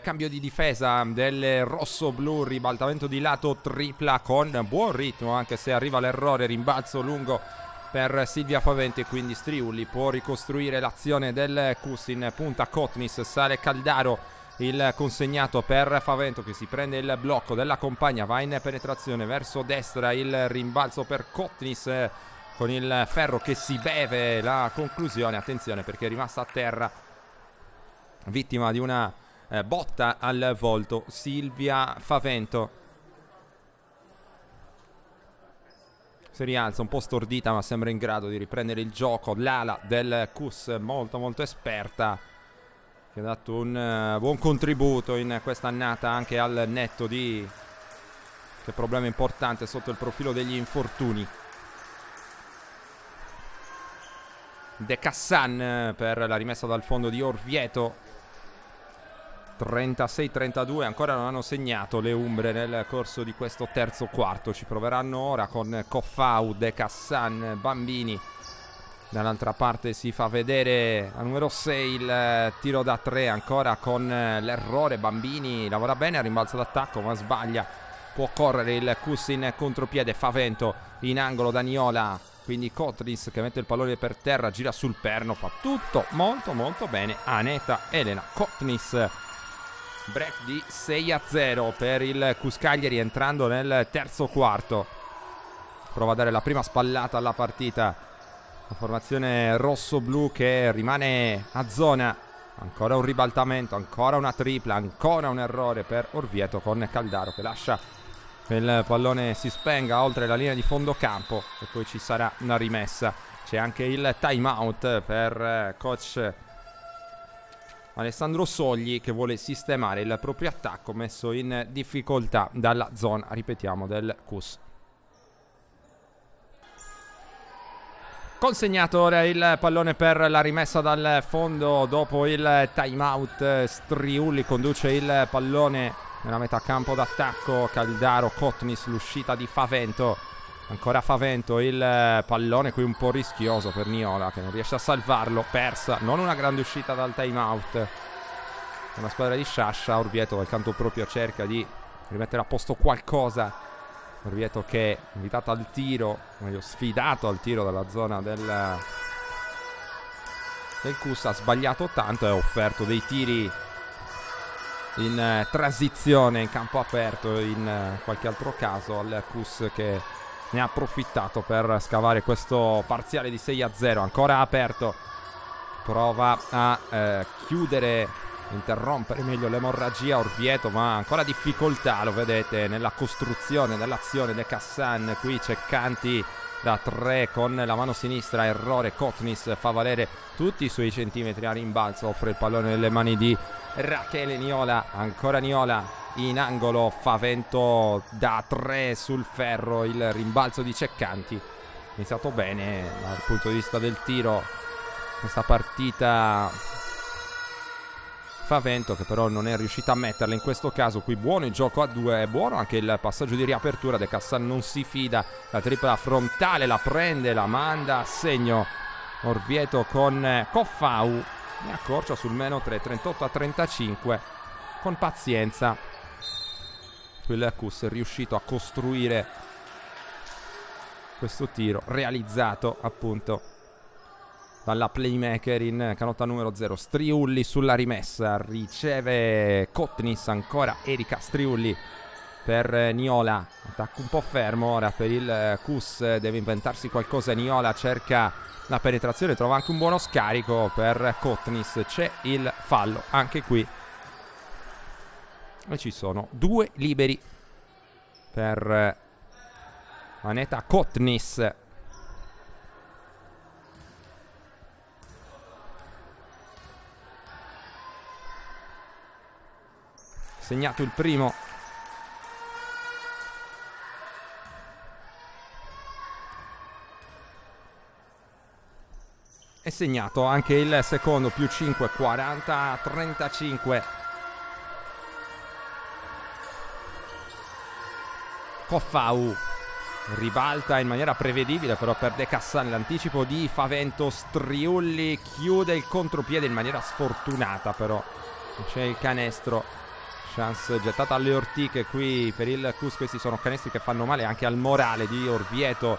cambio di difesa del rosso-blu, ribaltamento di lato, tripla con buon ritmo, anche se arriva l'errore, rimbalzo lungo per Silvia Faventi, e quindi Striulli può ricostruire l'azione del Cus. In punta Kotnis, sale Caldaro, il consegnato per Favento che si prende il blocco della compagna, va in penetrazione verso destra, il rimbalzo per Kotnis con il ferro che si beve la conclusione. Attenzione perché è rimasta a terra, vittima di una botta al volto, Silvia Favento. Si rialza un po' stordita, ma sembra in grado di riprendere il gioco. L'ala del Cus molto molto esperta, che ha dato un buon contributo in questa annata, anche al netto di che problema importante sotto il profilo degli infortuni. De Cassan per la rimessa dal fondo di Orvieto. 36-32, ancora non hanno segnato le Umbre nel corso di questo terzo quarto. Ci proveranno ora con Coffau, De Cassan, Bambini. Dall'altra parte si fa vedere a numero 6 il tiro da 3, ancora con l'errore. Bambini lavora bene a rimbalzo d'attacco, ma sbaglia. Può correre il Cus in contropiede. Favento in angolo, Daniola, quindi Kotnis che mette il pallone per terra, gira sul perno, fa tutto molto molto bene Aneta Elena Kotnis. Break di 6-0 per il Cus Cagliari, entrando nel terzo quarto. Prova a dare la prima spallata alla partita la formazione rosso-blu, che rimane a zona. Ancora un ribaltamento, ancora una tripla, ancora un errore per Orvieto, con Caldaro che lascia che il pallone si spenga oltre la linea di fondo campo, e poi ci sarà una rimessa. C'è anche il time out per coach Alessandro Sogli, che vuole sistemare il proprio attacco messo in difficoltà dalla zona, ripetiamo, del Cus. Consegnato ora il pallone per la rimessa dal fondo dopo il time out. Striulli conduce il pallone nella metà campo d'attacco. Caldaro, Kotnis, l'uscita di Favento. Ancora Favento, il pallone qui un po' rischioso per Niola, che non riesce a salvarlo. Persa, non una grande uscita dal time out. Una squadra di Sciascia. Orvieto dal canto proprio cerca di rimettere a posto qualcosa. Orvieto che è invitato al tiro, meglio sfidato al tiro dalla zona del Cus. Ha sbagliato tanto e ha offerto dei tiri in transizione, in campo aperto, in qualche altro caso al Cus, che ne ha approfittato per scavare questo parziale di 6-0. Ancora aperto, prova a chiudere, interrompere meglio l'emorragia Orvieto, ma ancora difficoltà, lo vedete, nella costruzione dell'azione. De Cassan, qui c'è Canti da 3 con la mano sinistra, errore. Kotnis fa valere tutti i suoi centimetri a rimbalzo, offre il pallone nelle mani di Rachele Niola. Ancora Niola in angolo, Favento da 3 sul ferro, il rimbalzo di Ceccanti. Iniziato bene dal punto di vista del tiro questa partita Favento, che però non è riuscita a metterla in questo caso. Qui buono il gioco a 2, buono anche il passaggio di riapertura. De Cassan non si fida, la tripla frontale la prende, la manda a segno Orvieto con Coffau, ne accorcia sul meno 3, 38-35, con pazienza. Qui il Cus è riuscito a costruire questo tiro, realizzato appunto dalla playmaker in canotta numero 0. Striulli sulla rimessa, riceve Kotnis, ancora Erika Striulli per Niola, attacco un po' fermo ora per il Kus, deve inventarsi qualcosa. Niola cerca la penetrazione, trova anche un buono scarico per Kotnis, c'è il fallo anche qui e ci sono 2 liberi per Aneta Kotnis. Segnato il primo. E segnato anche il secondo, più 5, 40-35. Coffau ribalta in maniera prevedibile, però per De Cassan l'anticipo di Favento. Striulli chiude il contropiede in maniera sfortunata, però c'è il canestro. Chance gettata alle ortiche qui per il Kus. Questi sono canestri che fanno male anche al morale di Orvieto.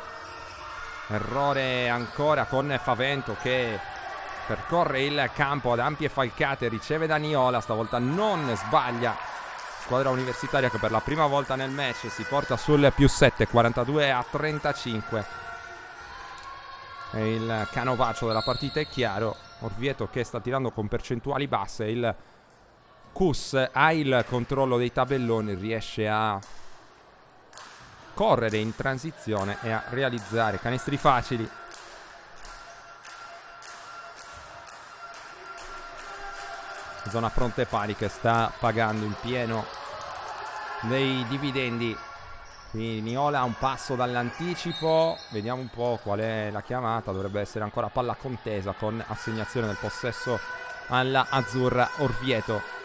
Errore ancora con Favento che percorre il campo ad ampie falcate, riceve da Niola, stavolta non sbaglia. Squadra universitaria che per la prima volta nel match si porta sul più 7, 42-35. E il canovaccio della partita è chiaro. Orvieto che sta tirando con percentuali basse. Il Kus ha il controllo dei tabelloni, riesce a correre in transizione e a realizzare canestri facili. Zona fronte pari che sta pagando in pieno dei dividendi. Qui Niola a un passo dall'anticipo, vediamo un po' qual è la chiamata. Dovrebbe essere ancora palla contesa con assegnazione del possesso alla azzurra Orvieto.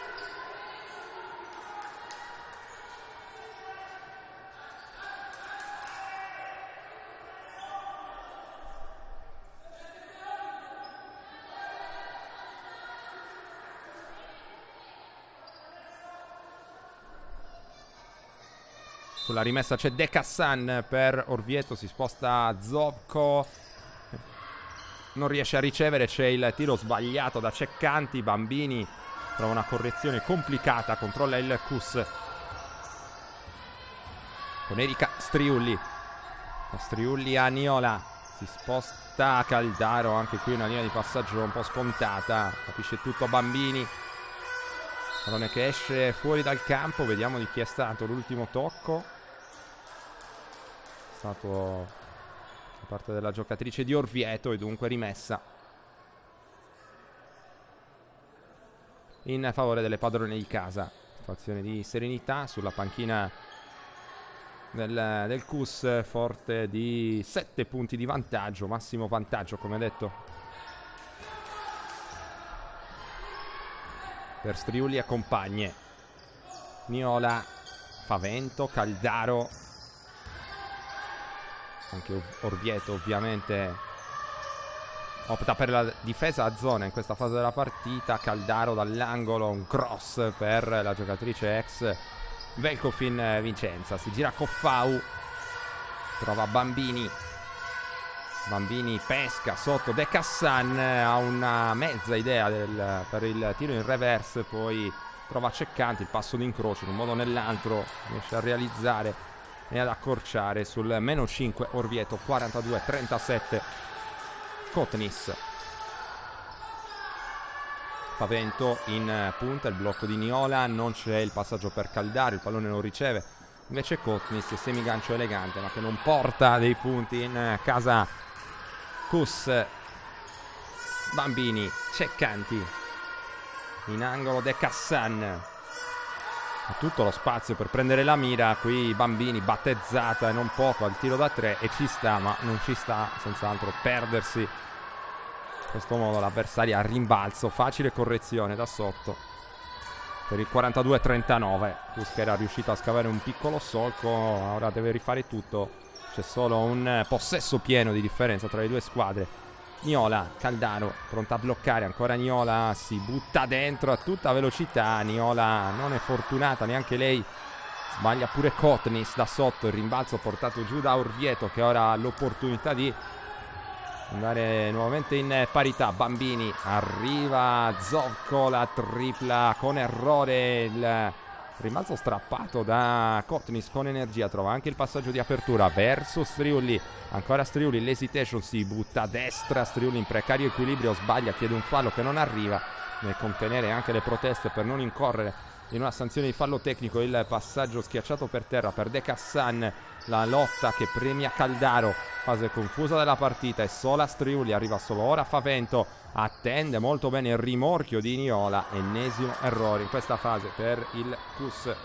Sulla rimessa c'è De Cassan per Orvieto, si sposta Zovko, non riesce a ricevere, c'è il tiro sbagliato da Ceccanti. Bambini trova una correzione complicata, controlla il Kus con Erika Striulli. Da Striulli a Niola, si sposta Caldaro, anche qui una linea di passaggio un po' scontata, capisce tutto Bambini. Pallone che esce fuori dal campo, vediamo di chi è stato l'ultimo tocco. È stato da parte della giocatrice di Orvieto e dunque rimessa in favore delle padrone di casa. Situazione di serenità sulla panchina del Kus, forte di 7 punti di vantaggio, massimo vantaggio come detto per Striulli e compagne. Niola, Favento, Caldaro, anche Orvieto ovviamente opta per la difesa a zona in questa fase della partita. Caldaro dall'angolo, un cross per la giocatrice ex Velkofin Vicenza. Si gira Coffau, trova Bambini. Bambini pesca sotto. De Cassan ha una mezza idea per il tiro in reverse, poi trova Ceccanti, il passo d'incrocio in un modo o nell'altro riesce a realizzare e ad accorciare sul meno 5 Orvieto. 42-37 Kotnis. Favento in punta, il blocco di Niola, non c'è il passaggio per Caldaro, il pallone non riceve invece Kotnis, semigancio elegante ma che non porta dei punti in casa Kus. Bambini, Ceccanti in angolo, De Cassan ha tutto lo spazio per prendere la mira. Qui Bambini battezzata e non poco al tiro da 3 e ci sta, ma non ci sta senz'altro perdersi in questo modo l'avversaria a rimbalzo. Facile correzione da sotto per il 42-39. Kus che era riuscito a scavare un piccolo solco, ora deve rifare tutto. C'è solo un possesso pieno di differenza tra le due squadre. Niola, Caldaro pronta a bloccare, ancora Niola si butta dentro a tutta velocità. Niola non è fortunata neanche lei, sbaglia pure Kotnis da sotto. Il rimbalzo portato giù da Orvieto che ora ha l'opportunità di andare nuovamente in parità. Bambini, arriva Zovko, la tripla con errore, il rimbalzo strappato da Kotnis con energia, trova anche il passaggio di apertura verso Striulli, ancora Striulli, l'hesitation, si butta a destra, Striulli in precario equilibrio, sbaglia, chiede un fallo che non arriva, nel contenere anche le proteste per non incorrere in una sanzione di fallo tecnico. Il passaggio schiacciato per terra per De Cassan, la lotta che premia Caldaro, fase confusa della partita, e sola Striulli, arriva solo ora Favento, attende molto bene il rimorchio di Niola, ennesimo errore in questa fase per il Cus,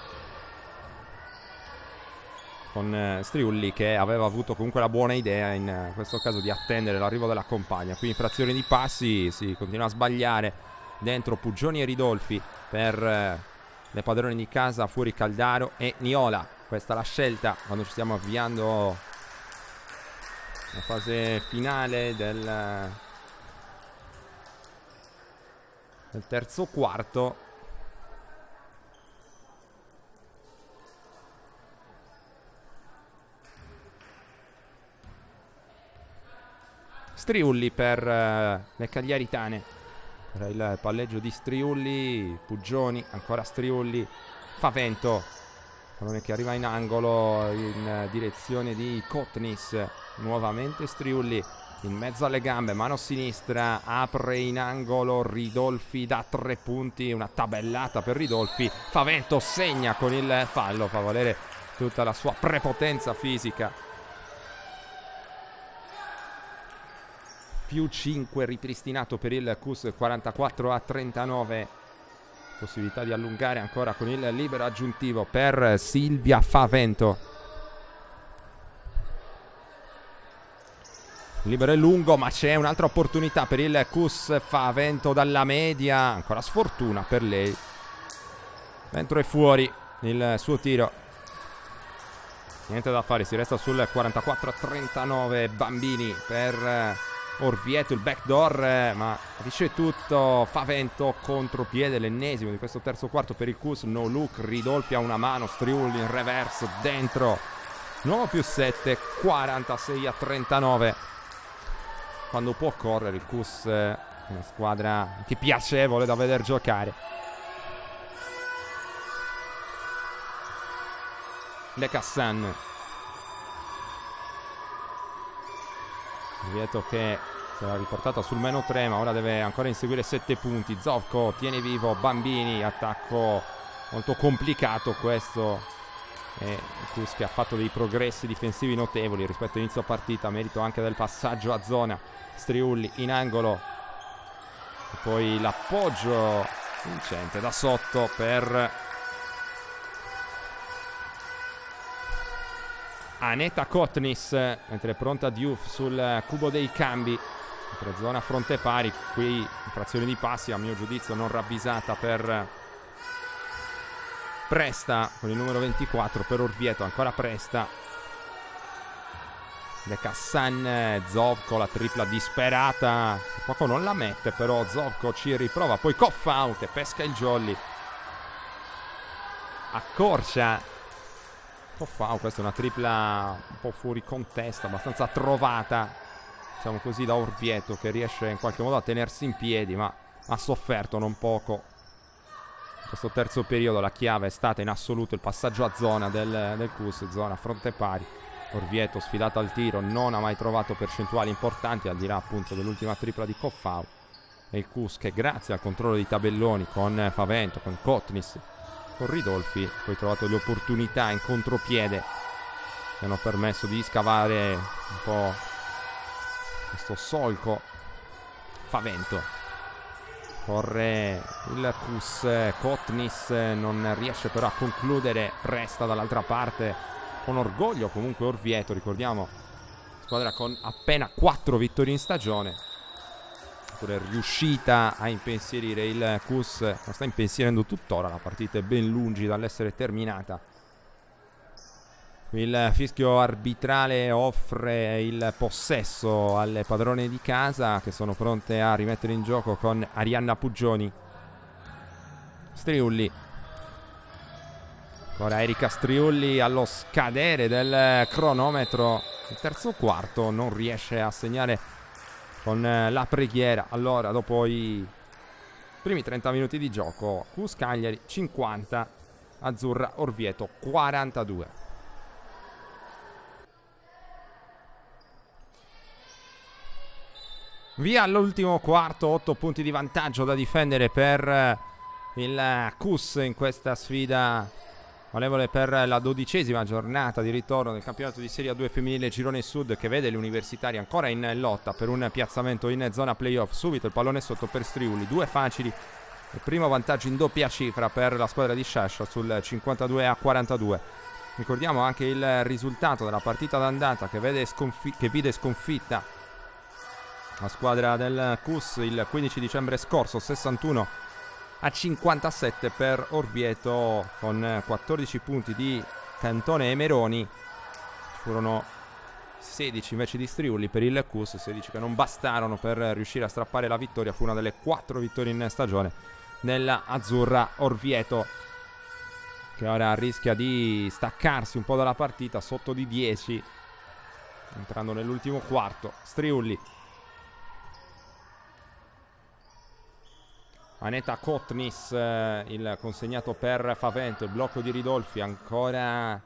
con Striulli che aveva avuto comunque la buona idea in questo caso di attendere l'arrivo della compagna. Qui infrazione di passi, si continua a sbagliare dentro Puggioni e Ridolfi per le padrone di casa, fuori Caldaro e Niola. Questa è la scelta quando ci stiamo avviando alla fase finale del terzo quarto. Striulli per le Cagliaritane, per il palleggio di Striulli, Puggioni, ancora Striulli, Favento, pallone che arriva in angolo in direzione di Kotnis, nuovamente Striulli in mezzo alle gambe, mano sinistra, apre in angolo Ridolfi da 3 punti, una tabellata per Ridolfi, Favento segna con il fallo, fa valere tutta la sua prepotenza fisica. Più 5 ripristinato per il Cus, 44-39, possibilità di allungare ancora con il libero aggiuntivo per Silvia Favento. Il libero è lungo, ma c'è un'altra opportunità per il Cus, Favento dalla media, ancora sfortuna per lei, dentro e fuori il suo tiro, niente da fare, si resta sul 44-39. Bambini per Orvieto, il backdoor, ma dice tutto Favento, contropiede, l'ennesimo di questo terzo quarto per il Cus, no look, Ridolfi a una mano, Striulli in reverse, dentro, nuovo più 7, 46-39. Quando può correre il Cus è una squadra che piacevole da veder giocare. De Cassan, Orvieto che si era riportata sul meno 3, ma ora deve ancora inseguire 7 punti. Zovko tiene vivo Bambini, attacco molto complicato questo, e Cus che ha fatto dei progressi difensivi notevoli rispetto all'inizio partita, merito anche del passaggio a zona. Striulli in angolo e poi l'appoggio vincente da sotto per Aneta Kotnis, mentre è pronta Diouf sul cubo dei cambi, per zona fronte pari. Qui infrazione di passi, a mio giudizio non ravvisata per Presta, con il numero 24 per Orvieto, ancora Presta. De Cassan, Zovko, la tripla disperata, poco non la mette, però Zovko ci riprova, poi Koffau che pesca il jolly, accorcia Koffau. Questa è una tripla un po' fuori contesto, abbastanza trovata, diciamo così, da Orvieto, che riesce in qualche modo a tenersi in piedi, ma ha sofferto non poco in questo terzo periodo. La chiave è stata in assoluto il passaggio a zona del Cus, zona fronte pari. Orvieto sfidato al tiro, non ha mai trovato percentuali importanti, al di là appunto dell'ultima tripla di Koffau. E il Cus che, grazie al controllo dei tabelloni con Favento, con Kotnis, con Ridolfi, poi trovato le opportunità in contropiede che hanno permesso di scavare un po' questo solco. Favento corre il Cus, Kotnis non riesce però a concludere, resta dall'altra parte con orgoglio comunque Orvieto, ricordiamo squadra con appena 4 vittorie in stagione, pure riuscita a impensierire il Cus, lo sta impensierendo tuttora, la partita è ben lungi dall'essere terminata. Il fischio arbitrale offre il possesso alle padrone di casa, che sono pronte a rimettere in gioco con Arianna Puggioni. Striulli, ancora Erika Striulli allo scadere del cronometro. Il terzo quarto non riesce a segnare con la preghiera. Allora, dopo i primi 30 minuti di gioco, Cus Cagliari 50, Azzurra Orvieto 42. Via all'ultimo quarto, 8 punti di vantaggio da difendere per il CUS in questa sfida valevole per la 12ª giornata di ritorno del campionato di Serie A2 femminile Girone Sud, che vede le universitarie ancora in lotta per un piazzamento in zona playoff. Subito il pallone sotto per Striuli, 2 facili, il primo vantaggio in doppia cifra per la squadra di Sciascia sul 52-42. Ricordiamo anche il risultato della partita d'andata che vide sconfitta la squadra del CUS il 15 dicembre scorso, 61-57 per Orvieto, con 14 punti di Cantone e Meroni. Ci furono 16 invece di Striuli per il CUS, 16 che non bastarono per riuscire a strappare la vittoria. Fu una delle 4 vittorie in stagione nella Azzurra Orvieto, che ora rischia di staccarsi un po' dalla partita, sotto di 10 entrando nell'ultimo quarto. Striuli, Aneta Kotnis, il consegnato per Favento, il blocco di Ridolfi, ancora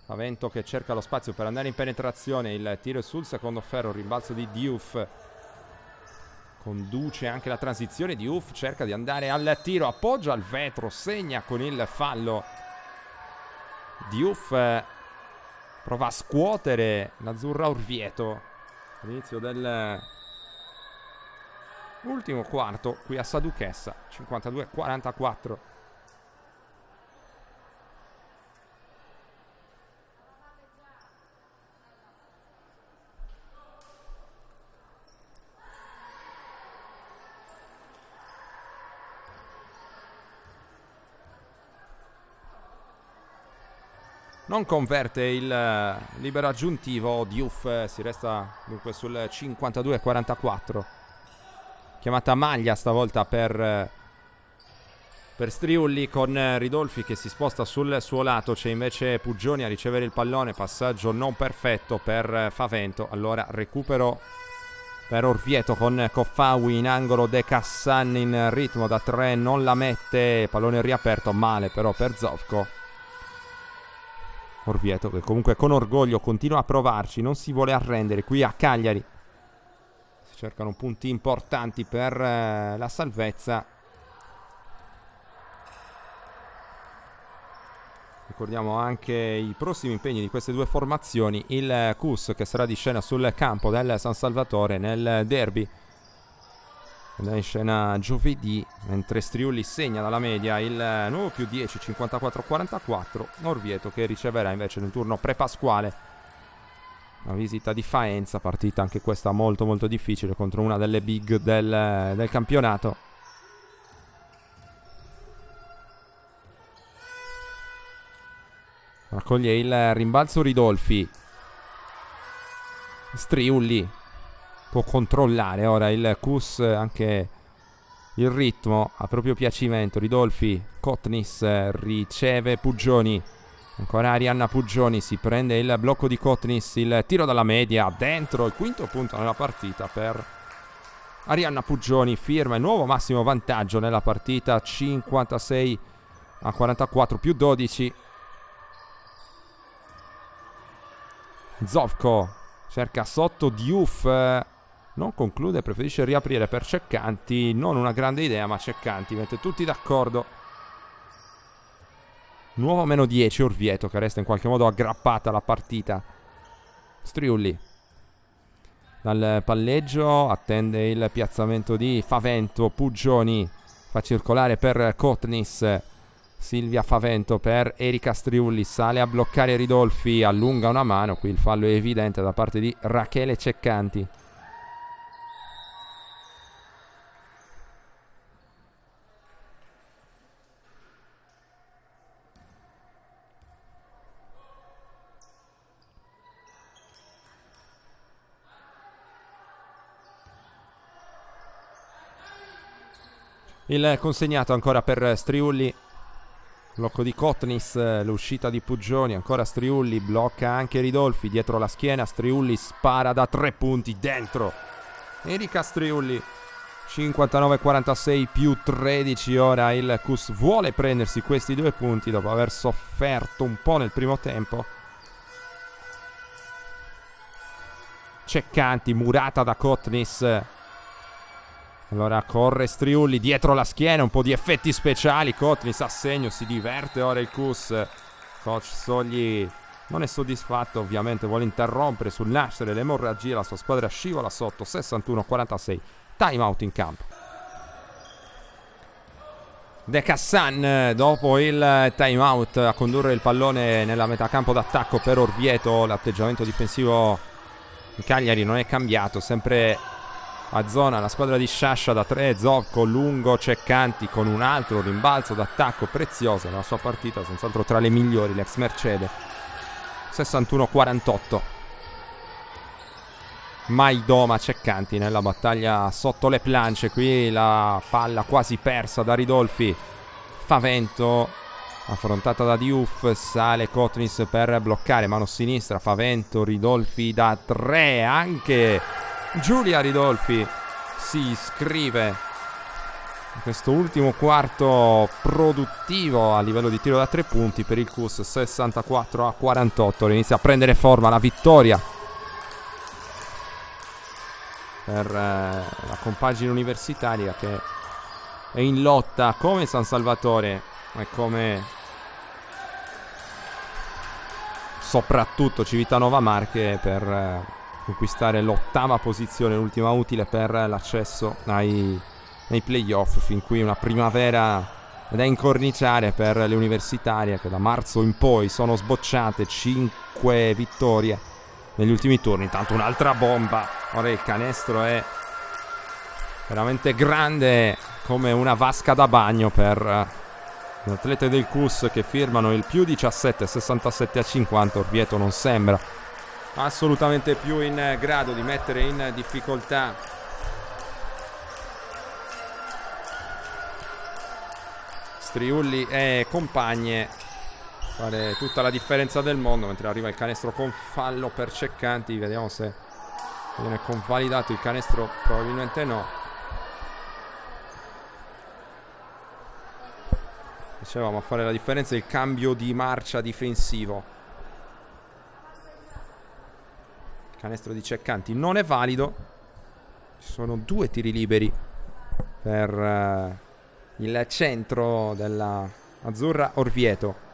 Favento che cerca lo spazio per andare in penetrazione, il tiro è sul secondo ferro, rimbalzo di Diouf, conduce anche la transizione, Diouf cerca di andare al tiro, appoggia al vetro, segna con il fallo. Diouf prova a scuotere l'Azzurra Orvieto all'inizio del ultimo quarto qui a Saduchessa, 52-44. Non converte il libero aggiuntivo Diouf, si resta dunque sul 52-44. Chiamata maglia stavolta per Striulli, con Ridolfi che si sposta sul suo lato. C'è invece Puggioni a ricevere il pallone, passaggio non perfetto per Favento. Allora recupero per Orvieto con Coffawi in angolo, De Cassan in ritmo da 3, non la mette, pallone riaperto, male però per Zovko. Orvieto che comunque con orgoglio continua a provarci, non si vuole arrendere qui a Cagliari. Si cercano punti importanti per la salvezza. Ricordiamo anche i prossimi impegni di queste due formazioni. Il CUS che sarà di scena sul campo del San Salvatore nel derby, andrà in scena giovedì, mentre Striulli segna dalla media il nuovo più 10, 54-44. Orvieto che riceverà invece nel turno pre-pasquale la visita di Faenza, partita anche questa molto molto difficile contro una delle big del campionato. Raccoglie il rimbalzo Ridolfi. Striulli può controllare ora il CUS anche il ritmo a proprio piacimento. Ridolfi, Kotnis riceve Puggioni, ancora Arianna Puggioni, si prende il blocco di Kotnis, il tiro dalla media dentro, il quinto punto nella partita per Arianna Puggioni, firma il nuovo massimo vantaggio nella partita, 56-44 più 12. Zovko cerca sotto Diouf, non conclude, preferisce riaprire per Ceccanti. Non una grande idea, ma Ceccanti mette tutti d'accordo. Nuovo meno 10 Orvieto che resta in qualche modo aggrappata alla partita. Striulli dal palleggio attende il piazzamento di Favento. Puggioni fa circolare per Kotnis. Silvia Favento per Erika Striulli, sale a bloccare Ridolfi, allunga una mano, qui il fallo è evidente da parte di Rachele Ceccanti. Il consegnato ancora per Striulli. Blocco di Kotnis, l'uscita di Puggioni, ancora Striulli, blocca anche Ridolfi dietro la schiena. Striulli spara da 3 punti dentro. Erika Striulli, 59-46 più 13. Ora il Cus vuole prendersi questi 2 punti dopo aver sofferto un po' nel primo tempo. Ceccanti, murata da Kotnis. Allora corre Striulli dietro la schiena, un po' di effetti speciali. Kotnis a segno, si diverte ora il Cus. Coach Sogli non è soddisfatto, ovviamente vuole interrompere sul nascere l'emorragia. La sua squadra scivola sotto 61-46. Time out in campo. De Cassan dopo il time out a condurre il pallone nella metà campo d'attacco per Orvieto. L'atteggiamento difensivo in Cagliari non è cambiato, sempre a zona la squadra di Sciascia da 3. Zovko lungo, Ceccanti con un altro rimbalzo d'attacco prezioso nella sua partita, senz'altro tra le migliori l'ex Mercede. 61-48. Maidoma, Ceccanti nella battaglia sotto le planche. Qui la palla quasi persa da Ridolfi. Favento affrontata da Diouf, sale Kotnis per bloccare, mano sinistra, Favento, Ridolfi da 3, anche Giulia Ridolfi si iscrive in questo ultimo quarto produttivo a livello di tiro da 3 punti per il Cus. 64-48, inizia a prendere forma la vittoria per la compagine universitaria, che è in lotta come San Salvatore e come soprattutto Civitanova Marche per conquistare l'8ª posizione, l'ultima utile per l'accesso nei playoff. Fin qui una primavera da incorniciare per le universitarie, che da marzo in poi sono sbocciate 5 vittorie negli ultimi turni. Intanto un'altra bomba, ora il canestro è veramente grande come una vasca da bagno per gli atleti del Cus, che firmano il più 17, 67-50. Orvieto non sembra assolutamente più in grado di mettere in difficoltà Striulli e compagne, fare tutta la differenza del mondo, mentre arriva il canestro con fallo per Ceccanti. Vediamo se viene convalidato il canestro, probabilmente no. Dicevamo, a fare la differenza il cambio di marcia difensivo. Il canestro di Ceccanti non è valido. Ci sono 2 tiri liberi per il centro della azzurra Orvieto.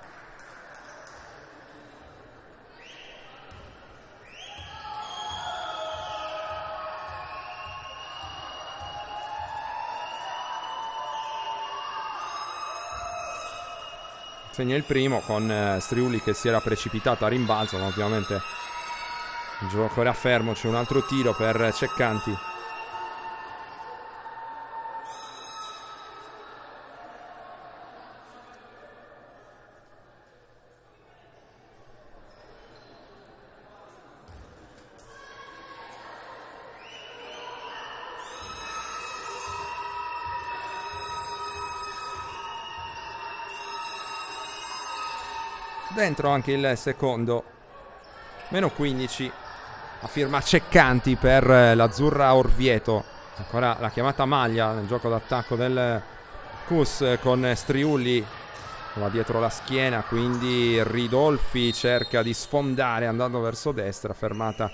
Segna il primo con Striulli che si era precipitato a rimbalzo, ma ovviamente il gioco era fermo. C'è un altro tiro per Ceccanti. Dentro anche il secondo. Meno 15 a firma Ceccanti per l'azzurra Orvieto. Ancora la chiamata maglia nel gioco d'attacco del Cus, con Striulli va dietro la schiena, quindi Ridolfi cerca di sfondare andando verso destra, fermata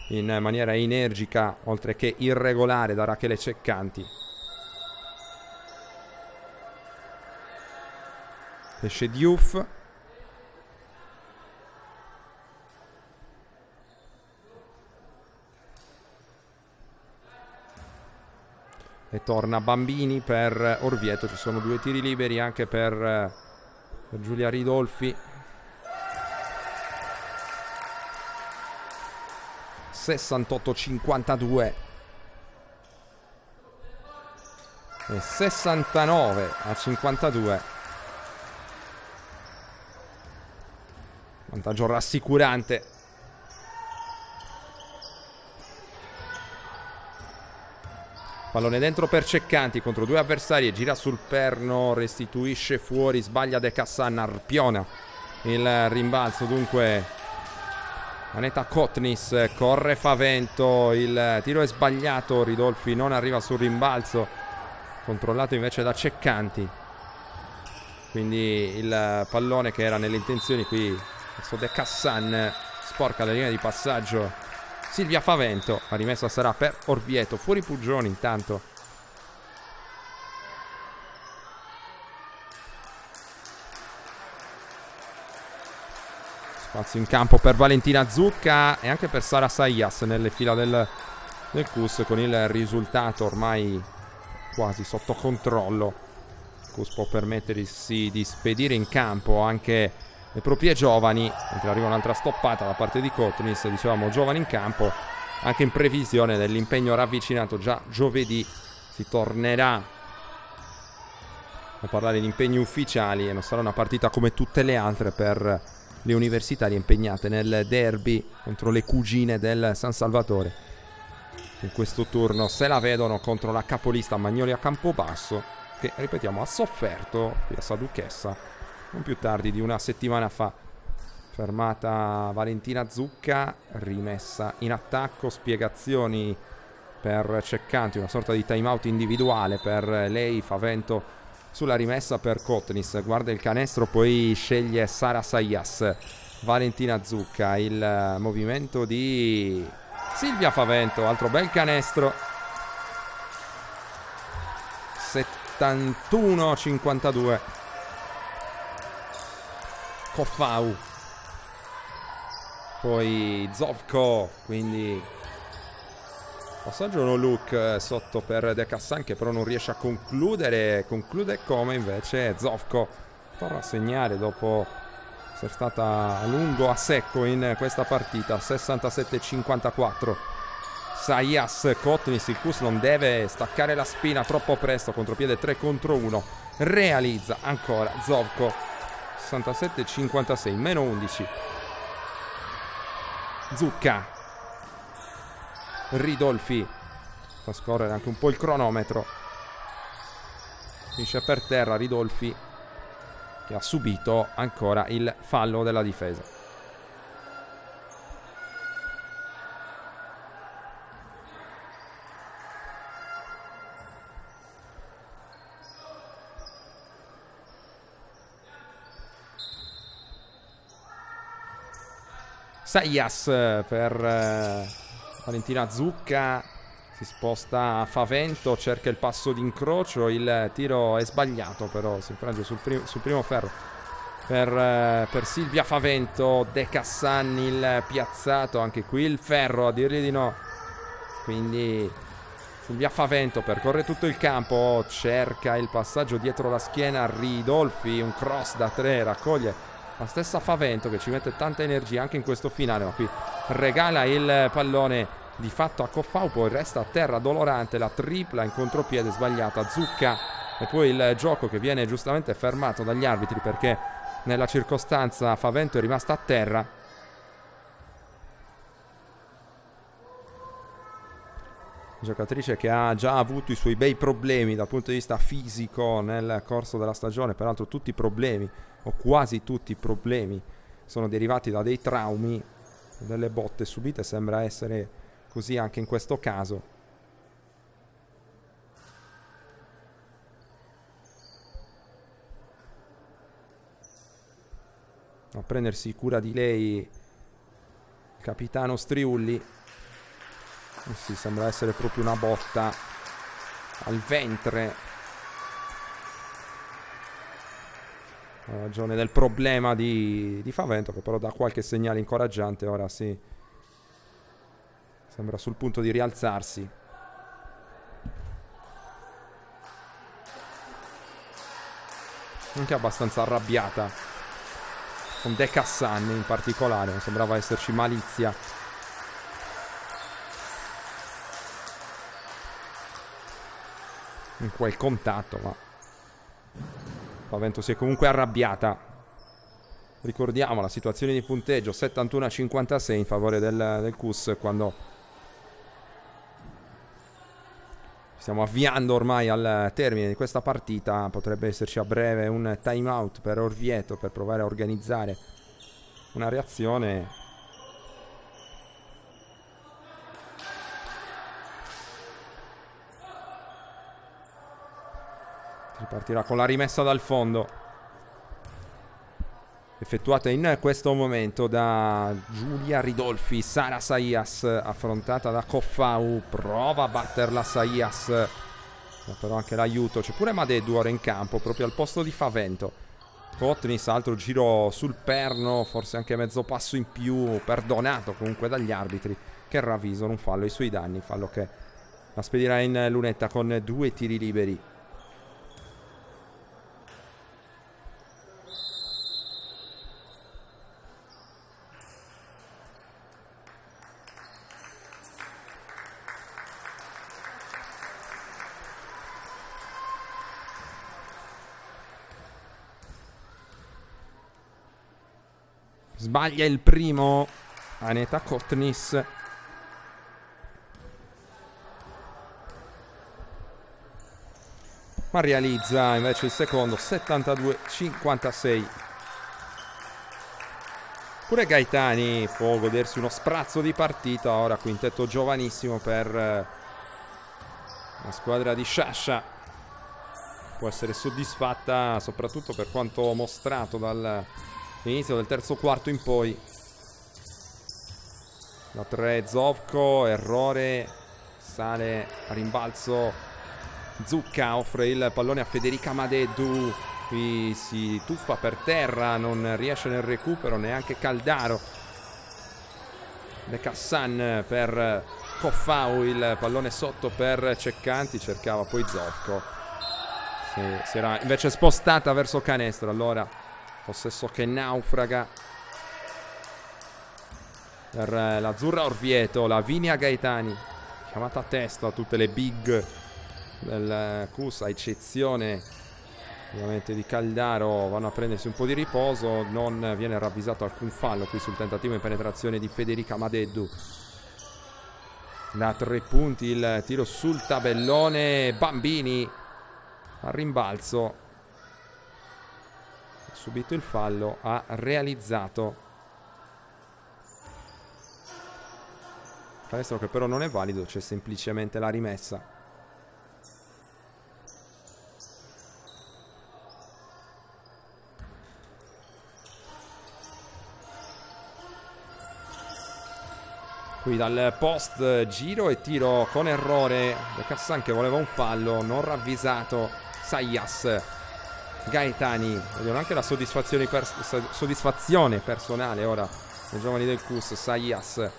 in maniera energica oltre che irregolare da Rachele Ceccanti. Esce Diouf. E torna Bambini per Orvieto. Ci sono 2 tiri liberi anche per Giulia Ridolfi. 68-52 e 69-52. Vantaggio rassicurante. Pallone dentro per Ceccanti contro 2 avversari e gira sul perno, restituisce fuori, sbaglia De Cassan, arpiona il rimbalzo dunque Aneta Kotnis, corre Favento, il tiro è sbagliato, Ridolfi non arriva sul rimbalzo, controllato invece da Ceccanti. Quindi il pallone che era nelle intenzioni qui verso De Cassan, sporca la linea di passaggio Silvia Favento, la rimessa sarà per Orvieto, fuori Puggioni intanto. Spazio in campo per Valentina Zucca e anche per Sara Sayas nelle fila del CUS, con il risultato ormai quasi sotto controllo. Il CUS può permettersi di spedire in campo anche le proprie giovani, mentre arriva un'altra stoppata da parte di Kotnis. Dicevamo giovani in campo anche in previsione dell'impegno ravvicinato. Già giovedì si tornerà a parlare di impegni ufficiali e non sarà una partita come tutte le altre per le universitarie impegnate nel derby contro le cugine del San Salvatore. In questo turno se la vedono contro la capolista Magnoli a Campobasso, che ripetiamo ha sofferto qui a Saduchessa non più tardi di una settimana fa. Fermata Valentina Zucca, rimessa in attacco, spiegazioni per Ceccanti, una sorta di time out individuale per lei. Favento sulla rimessa per Kotnis, guarda il canestro, poi sceglie Sara Sayas. Valentina Zucca, il movimento di Silvia Favento, altro bel canestro. 71-52. Kofau, poi Zovko, quindi passaggio no look sotto per De Cassan, che però non riesce a concludere. Conclude come invece Zovko torna a segnare dopo essere stata a lungo a secco in questa partita. 67-54. Sayas Kotnis, il CUS non deve staccare la spina troppo presto, contropiede 3 contro 1, realizza ancora Zovko. 67-56, meno 11. Zucca, Ridolfi fa scorrere anche un po' il cronometro, finisce per terra Ridolfi, che ha subito ancora il fallo della difesa. Sayas per Valentina Zucca, si sposta a Favento, cerca il passo d'incrocio, il tiro è sbagliato, però si infrange sul primo ferro per Silvia Favento. De Cassan, il piazzato, anche qui il ferro a dirgli di no. Quindi Silvia Favento percorre tutto il campo, cerca il passaggio dietro la schiena, Ridolfi, un cross da 3, raccoglie la stessa Favento, che ci mette tanta energia anche in questo finale, ma qui regala il pallone di fatto a Kofau, poi resta a terra dolorante, la tripla in contropiede sbagliata. Zucca, e poi il gioco che viene giustamente fermato dagli arbitri perché nella circostanza Favento è rimasta a terra. Giocatrice che ha già avuto i suoi bei problemi dal punto di vista fisico nel corso della stagione, peraltro tutti i problemi, o quasi tutti i problemi, sono derivati da dei traumi, delle botte subite, sembra essere così anche in questo caso. A prendersi cura di lei il capitano Striulli. Sì, sembra essere proprio una botta al ventre. Ha ragione del problema di Favento, che però dà qualche segnale incoraggiante. Ora sì, sembra sul punto di rialzarsi. Anche abbastanza arrabbiata con De Cassan in particolare, non sembrava esserci malizia. In quel contatto, ma Favento si è comunque arrabbiata. Ricordiamo la situazione di punteggio 71-56 in favore del CUS, quando stiamo avviando ormai al termine di questa partita. Potrebbe esserci a breve un time out per Orvieto per provare a organizzare una reazione Partirà con la rimessa dal fondo, effettuata in questo momento da Giulia Ridolfi. Sara Saïas affrontata da Coffau, prova a batterla Saïas, però anche l'aiuto, c'è pure Madeddu ora in campo proprio al posto di Favento. Kotnis, altro giro sul perno, forse anche mezzo passo in più, perdonato comunque dagli arbitri che ravvisano un fallo ai suoi danni, fallo che la spedirà in lunetta con 2 tiri liberi. Sbaglia il primo Aneta Kotnis. Ma realizza invece il secondo, 72-56. Pure Gaetani può godersi uno sprazzo di partita. Ora quintetto giovanissimo per la squadra di Sciascia. Può essere soddisfatta soprattutto per quanto mostrato dall'inizio del terzo quarto in poi. Da 3 Zovko, errore, sale a rimbalzo Zucca, offre il pallone a Federica Madeddu, qui si tuffa per terra, non riesce nel recupero neanche Caldaro. De Cassan per Coffau, il pallone sotto per Ceccanti, cercava poi Zovko, si era invece spostata verso canestro, allora possesso che naufraga per l'Azzurra Orvieto. Lavinia Gaetani chiamata a testa a tutte le big del CUS, a eccezione ovviamente di Caldaro. Vanno a prendersi un po' di riposo, non viene ravvisato alcun fallo qui sul tentativo in penetrazione di Federica Madeddu. Da 3 punti il tiro sul tabellone, Bambini al rimbalzo, ha subito il fallo, ha realizzato canestro che però non è valido, c'è semplicemente la rimessa. Qui dal post giro e tiro con errore De Cassan che voleva un fallo, non ravvisato. Saïas, Gaetani, vedono anche la soddisfazione personale ora dei giovani del CUS. Saïas,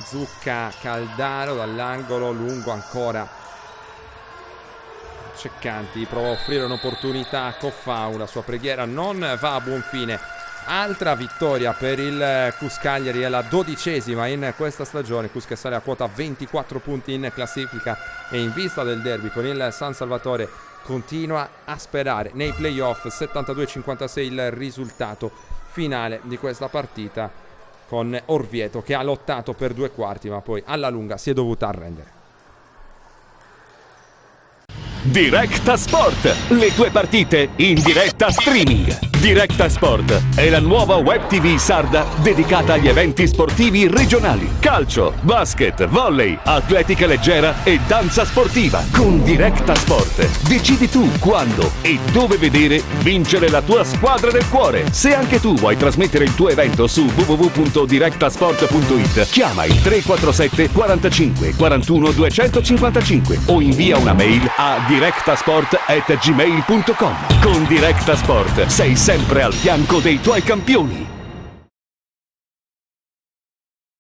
Zucca, Caldaro dall'angolo lungo ancora. Ceccanti prova a offrire un'opportunità a Coffau, la sua preghiera non va a buon fine. Altra vittoria per il CUS Cagliari, è la 12ª in questa stagione. CUS che sale a quota 24 punti in classifica e in vista del derby con il San Salvatore continua a sperare nei playoff. 72-56 il risultato finale di questa partita, con Orvieto che ha lottato per 2 quarti ma poi alla lunga si è dovuta arrendere. Directa Sport, le tue partite in diretta streaming. Directa Sport è la nuova web TV sarda dedicata agli eventi sportivi regionali. Calcio, basket, volley, atletica leggera e danza sportiva. Con Directa Sport decidi tu quando e dove vedere vincere la tua squadra del cuore. Se anche tu vuoi trasmettere il tuo evento su www.directasport.it, chiama il 347 45 41 255 o invia una mail a directasport@gmail.com. Con Directa Sport sei sempre al fianco dei tuoi campioni.